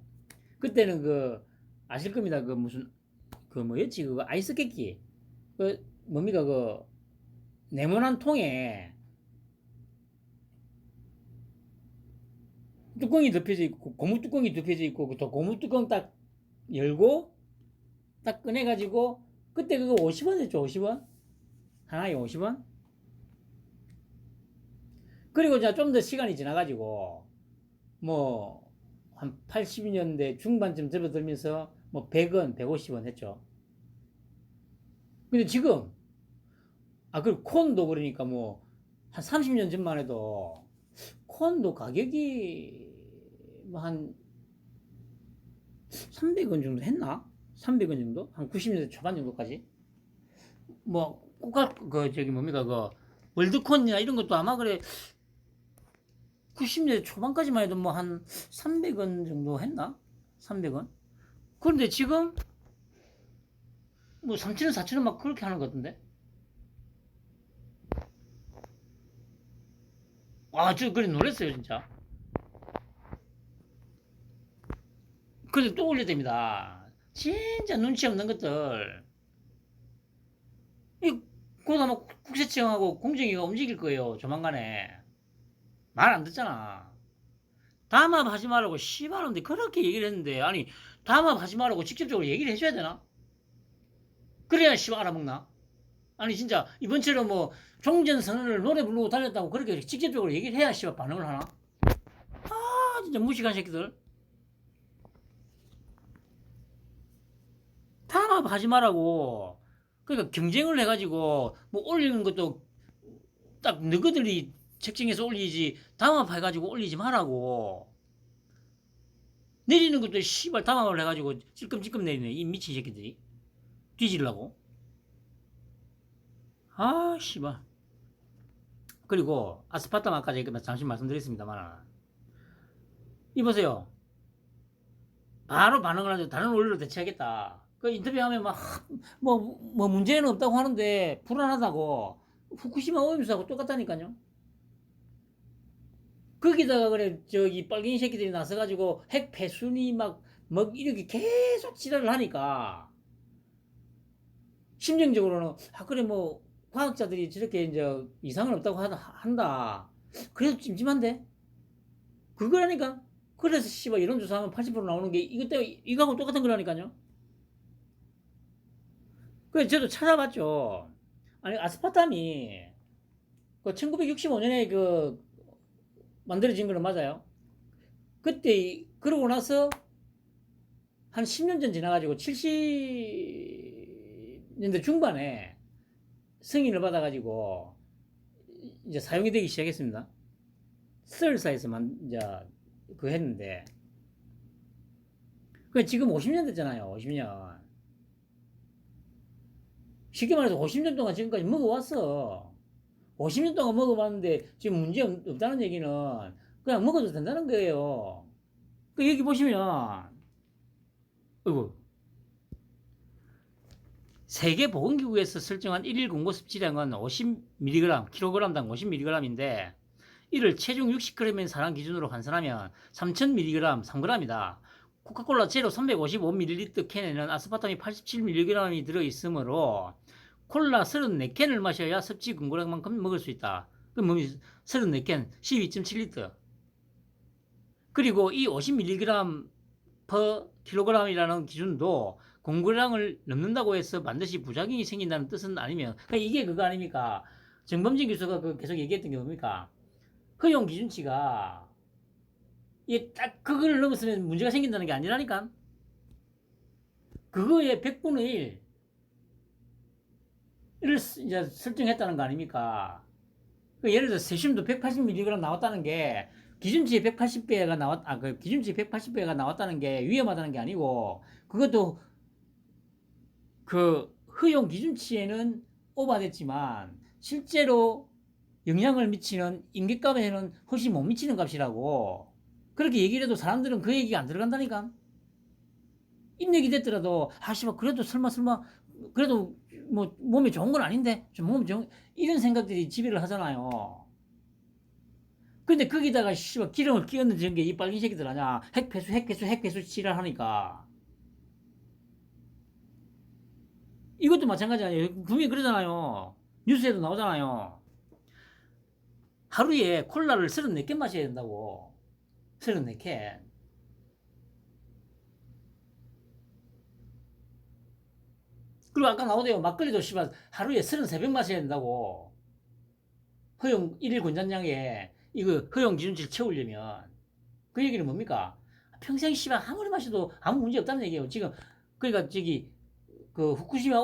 [SPEAKER 1] 그때는 그 아실 겁니다. 그 무슨 그 뭐였지 그거 아이스 깨끼 그 뭡니까 그 네모난 통에 뚜껑이 덮여져 있고 고무 뚜껑이 덮여져 있고 또 고무 뚜껑 딱 열고 딱 꺼내가지고 그때 그거 50원 했죠. 50원 하나에 50원. 그리고 자 좀 더 시간이 지나가지고 뭐 한 80년대 중반쯤 접어들면서 뭐 100원 150원 했죠. 근데 지금 그리고 콘도 그러니까 뭐 한 30년 전만 해도 콘도 가격이 뭐 한 300원 정도 했나? 300원 정도? 한 90년대 초반 정도까지? 뭐, 저기 뭡니까, 그, 월드콘이나 이런 것도 아마 그래, 90년대 초반까지만 해도 뭐 한 300원 정도 했나? 300원? 그런데 지금 뭐 3,000원, 4,000원 막 그렇게 하는 것 같은데? 그래 놀랐어요, 진짜. 그래도 또 올려댑니다. 진짜 눈치 없는 것들. 이, 곧 아마 국세청하고 공정위가 움직일 거예요, 조만간에. 말 안 듣잖아. 담합하지 말라고 씨발한데 그렇게 얘기를 했는데 아니 담합하지 말라고 직접적으로 얘기를 해줘야 되나? 그래야 씨발 알아먹나? 아니 진짜 이번처럼 뭐 종전선언을 노래 부르고 달렸다고 그렇게 직접적으로 얘기를 해야 씨발 반응을 하나? 진짜 무식한 새끼들. 담합하지 말라고. 그러니까 경쟁을 해가지고 뭐 올리는 것도 딱 너희들이 책정해서 올리지 담합해가지고 올리지 말라고. 내리는 것도 씨발 담합을 해가지고 찔끔찔끔 내리네 이 미친 새끼들이. 뒤질라고. 씨발. 그리고 아스파탐 아까 제가 잠시 말씀드렸습니다만 이보세요. 바로 반응을 하죠. 다른 원리로 대체하겠다. 그 인터뷰하면 뭐 문제는 없다고 하는데 불안하다고 후쿠시마 오염수하고 똑같다니까요. 거기다가 그래 저기 빨갱이 새끼들이 나서가지고 핵 폐순이 막 이렇게 계속 지랄을 하니까 심정적으로는 그래 뭐 과학자들이 저렇게 이제 이상은 없다고 한다. 그래도 찜찜한데 그거라니까. 그래서 씨발 이런 조사하면 80% 나오는 게 이것 때문에 이거하고 똑같은 거라니까요. 그래서 저도 찾아봤죠. 아니 아스파탐이 그 1965년에 그 만들어진 거는 맞아요. 그때 그러고 나서 한 10년 전 지나가지고 70년대 중반에 승인을 받아가지고 이제 사용이 되기 시작했습니다. 설사에서만 이제 그 했는데 그 지금 50년 됐잖아요. 50년. 쉽게 말해서 50년 동안 지금까지 먹어왔어. 50년 동안 먹어봤는데 지금 문제 없다는 얘기는 그냥 먹어도 된다는 거예요. 그 여기 보시면, 어이구, 세계보건기구에서 설정한 일일 공고 섭취량은 50mg, kg당 50mg인데 이를 체중 60g인 사람 기준으로 환산하면 3000mg, 3g이다. 코카콜라 제로 355ml 캔에는 아스파탐이 87mg이 들어있으므로 콜라 34캔을 마셔야 섭취 공고량만큼 먹을 수 있다. 그럼 34캔, 12.7리터. 그리고 이 50mg per kg이라는 기준도 공고량을 넘는다고 해서 반드시 부작용이 생긴다는 뜻은 아니면, 그러니까 이게 그거 아닙니까? 정범진 교수가 계속 얘기했던 게 뭡니까? 허용 기준치가 이게 딱 그걸 넘었으면 문제가 생긴다는 게 아니라니까. 그거의 100분의 1을 이제 설정했다는 거 아닙니까? 예를 들어 세슘도 180mg 나왔다는 게 기준치 180배가 그 기준치 180배가 나왔다는 게 위험하다는 게 아니고, 그것도 그 허용 기준치에는 오버됐지만 실제로 영향을 미치는 인계값에는 훨씬 못 미치는 값이라고. 그렇게 얘기를 해도 사람들은 그 얘기가 안 들어간다니까. 입력이 됐더라도 씨발 그래도 설마 그래도 뭐 몸에 좋은 건 아닌데 좀 몸에 좋은 이런 생각들이 지배를 하잖아요. 근데 거기다가 씨발 기름을 끼얹는 게 이 빨갱이 새끼들 아냐. 핵폐수 지랄하니까. 이것도 마찬가지 아니에요. 분명히 그러잖아요. 뉴스에도 나오잖아요. 하루에 콜라를 34캔 마셔야 된다고. 34캔. 그리고 아까 나오대요. 막걸리도 씨발 하루에 33병 마셔야 된다고. 허용 1일 권장량에 이거 허용 기준치를 채우려면. 그 얘기는 뭡니까? 평생 씨발 아무리 마셔도 아무 문제 없다는 얘기예요. 지금 그러니까 저기 그 후쿠시마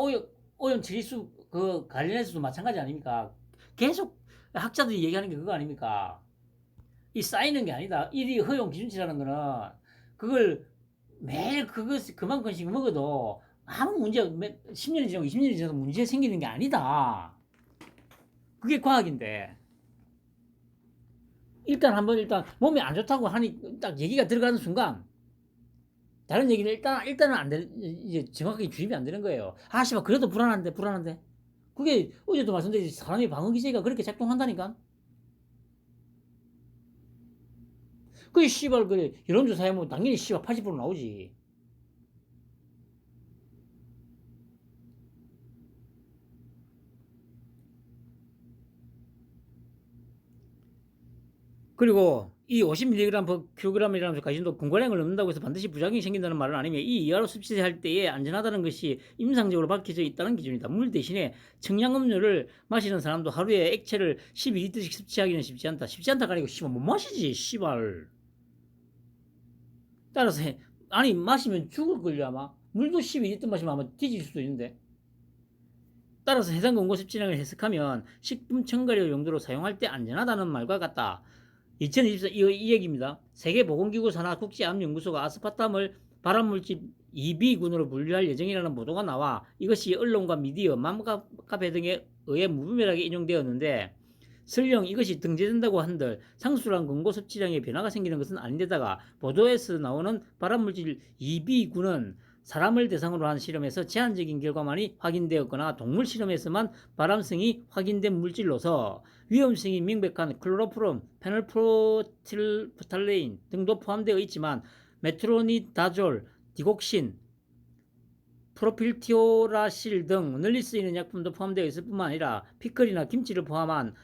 [SPEAKER 1] 오염 처리수 그 관련해서도 마찬가지 아닙니까? 계속 학자들이 얘기하는 게 그거 아닙니까? 이 쌓이는 게 아니다. 1위 허용 기준치라는 거는 그걸 매일 그만큼씩 먹어도 아무 문제 10년이 지나고 20년이 지나도 문제 생기는 게 아니다. 그게 과학인데. 일단 몸에 안 좋다고 하니 딱 얘기가 들어가는 순간 다른 얘기는 일단은 안 되는, 이제 정확하게 주입이 안 되는 거예요. 씨발 그래도 불안한데. 그게 어제도 말씀드렸지, 사람의 방어 기제가 그렇게 작동한다니까. 그 씨발 그래 여론조사에 뭐 당연히 씨발 80% 나오지. 그리고 이 50mg/kg이라는 가진도 공고량을 넘는다고 해서 반드시 부작용이 생긴다는 말은 아니며 이 이하로 섭취할 때에 안전하다는 것이 임상적으로 밝혀져 있다는 기준이다. 물 대신에 청량음료를 마시는 사람도 하루에 액체를 12리터씩 섭취하기는 쉽지 않다. 쉽지 않다가 아니고 씨발 못 마시지 씨발. 따라서 아니 마시면 죽을걸요 아마. 물도 12리터 마시면 아마 뒤질 수도 있는데. 따라서 해당 공고 섭취량을 해석하면 식품 첨가료 용도로 사용할 때 안전하다는 말과 같다. 2024 이 얘기입니다. 세계보건기구 산하 국제암연구소가 아스파탐을 발암물질 2B군으로 분류할 예정이라는 보도가 나와 이것이 언론과 미디어, 맘카페 등에 의해 무분별하게 인용되었는데, 설령 이것이 등재된다고 한들 상수란 공고 섭취량에 변화가 생기는 것은 아닌데다가 보도에서 나오는 발암물질 2B군은 사람을 대상으로 한 실험에서 제한적인 결과만이 확인되었거나 동물 실험에서만 발암성이 확인된 물질로서 위험성이 명백한 클로로프롬, 페놀프탈레인 등도 포함되어 있지만 메트로니다졸, 디곡신, 프로필티오라실 등 널리 쓰이는 약품도 포함되어 있을 뿐만 아니라 피클이나 김치를 포함한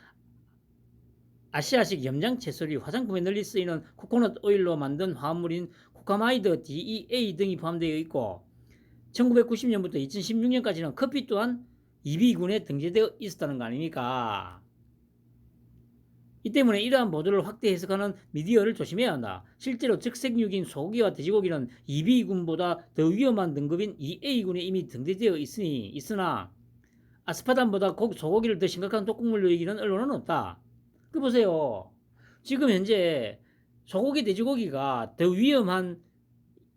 [SPEAKER 1] 아시아식 염장 채소류, 화장품에 널리 쓰이는 코코넛 오일로 만든 화합물인 코카마이드, DEA 등이 포함되어 있고 1990년부터 2016년까지는 커피 또한 2B군에 등재되어 있었다는 거 아닙니까? 이 때문에 이러한 보도를 확대 해석하는 미디어를 조심해야 한다. 실제로 적색육인 소고기와 돼지고기는 2B군보다 더 위험한 등급인 2A군에 이미 등재되어 있으나 아스파탐보다 소고기를 더 심각한 독극물로 여기는 언론은 없다. 그 보세요. 지금 현재 소고기, 돼지고기가 더 위험한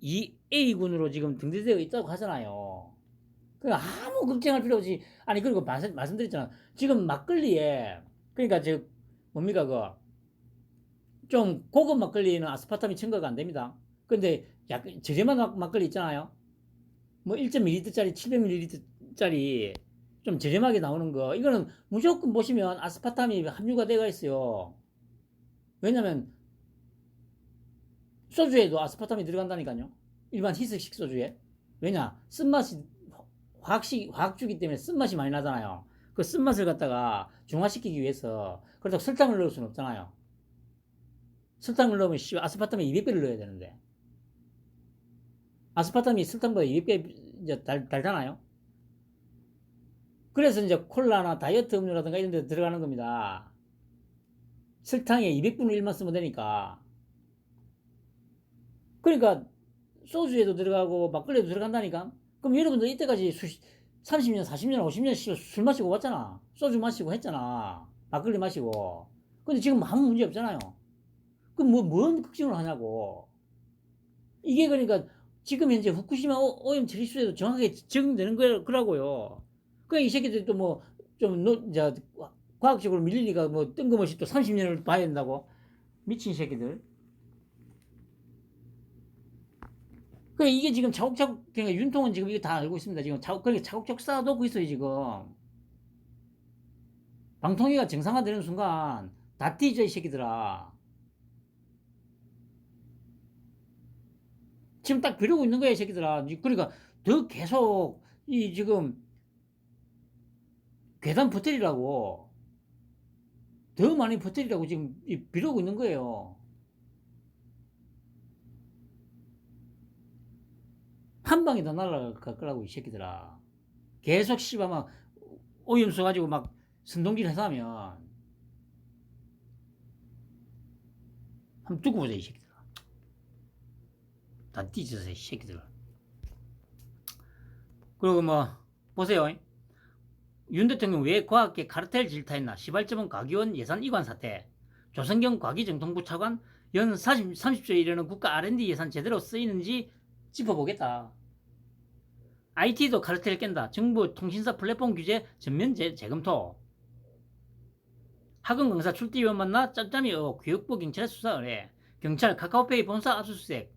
[SPEAKER 1] 2A군으로 지금 등재되어 있다고 하잖아요. 아무 걱정할 필요 없이. 아니 그리고 말씀드렸잖아. 지금 막걸리에 그러니까 뭡니까 좀 고급 막걸리는 아스파탐이 첨가가 안 됩니다. 근데 저렴한 막걸리 있잖아요. 뭐 1.2리터짜리 700ml 10짜리 좀 저렴하게 나오는 거, 이거는 무조건 보시면 아스파탐이 함유가 되어 있어요. 왜냐면 소주에도 아스파탐이 들어간다니까요. 일반 희석식 소주에. 왜냐? 쓴맛이 화학주기 때문에 쓴맛이 많이 나잖아요. 그 쓴맛을 갖다가 중화시키기 위해서 그렇다고 설탕을 넣을 수는 없잖아요. 설탕을 넣으면 아스파탐에 200배를 넣어야 되는데 아스파탐이 설탕보다 200배 이제 달잖아요. 그래서 이제 콜라나 다이어트 음료라든가 이런 데 들어가는 겁니다. 설탕의 200분의 1만 쓰면 되니까. 그러니까 소주에도 들어가고 막걸리에도 들어간다니까. 그럼 여러분들 이때까지 30년, 40년, 50년 술 마시고 왔잖아. 소주 마시고 했잖아. 막걸리 마시고. 근데 지금 아무 문제 없잖아요. 그럼 뭔 걱정을 하냐고. 이게 그러니까 지금 현재 후쿠시마 오염 처리수에도 정확하게 적용되는 거라고요. 그러니까 이 새끼들이 또 뭐 좀 과학적으로 밀리니까 뭐 뜬금없이 또 30년을 봐야 된다고. 미친 새끼들. 그러니까 이게 지금 차곡차곡, 그러니까 윤통은 지금 이거 다 알고 있습니다. 지금 그러니까 차곡차곡 쌓아놓고 있어요, 지금. 방통위가 정상화되는 순간 다 뛰죠, 이 새끼들아. 지금 딱 벼르고 있는 거야, 이 새끼들아. 그러니까 더 계속 이 지금 괴담 버티리라고, 더 많이 버티리라고 지금 벼르고 있는 거예요. 한 방에 더 날아갈 거라고, 이 새끼들아. 계속 씨발 막 오염수 가지고 막 선동질 해서 하면 한번 두고 보자, 이 새끼들아. 다 뒤져서, 이 새끼들. 그리고 뭐 보세요. 윤 대통령 왜 과학계 카르텔 질타했나? 시발점은 과기원 예산 이관 사태. 조성경 과기정통부 차관 연 30조에 이르는 국가 R&D 예산 제대로 쓰이는지 짚어보겠다. IT도 카르텔 깬다. 정부 통신사 플랫폼 규제 전면 재검토. 학원 강사 출퇴위원 만나 짬짬이 교육부 경찰에 수사 의뢰. 경찰 카카오페이 본사 압수수색.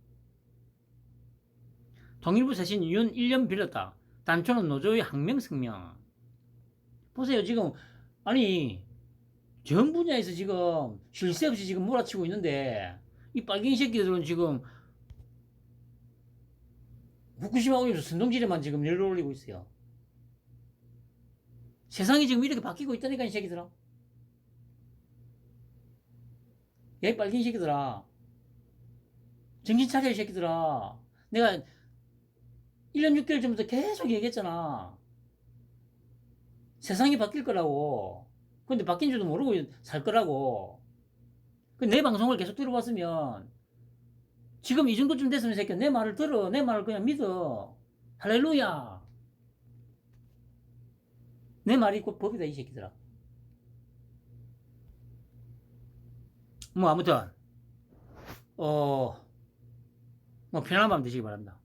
[SPEAKER 1] 통일부 세신 윤 1년 빌렸다. 단초는 노조의 항명성명. 보세요, 지금 아니 전 분야에서 지금 쉴 새 없이 지금 몰아치고 있는데 이 빨갱이 새끼들은 지금 후쿠시마 오염수 선동질에만 지금 열을 올리고 있어요. 세상이 지금 이렇게 바뀌고 있다니까, 이 새끼들아. 야, 이 빨갱이 새끼들아. 정신 차려, 이 새끼들아. 내가 1년 6개월 전부터 계속 얘기했잖아. 세상이 바뀔 거라고. 근데 바뀐 줄도 모르고 살 거라고. 내 방송을 계속 들어봤으면 지금 이 정도쯤 됐으면 새끼야, 내 말을 들어. 내 말을 그냥 믿어. 할렐루야. 내 말이 곧 법이다, 이 새끼들아. 뭐 아무튼 뭐 편안한 밤 되시기 바랍니다.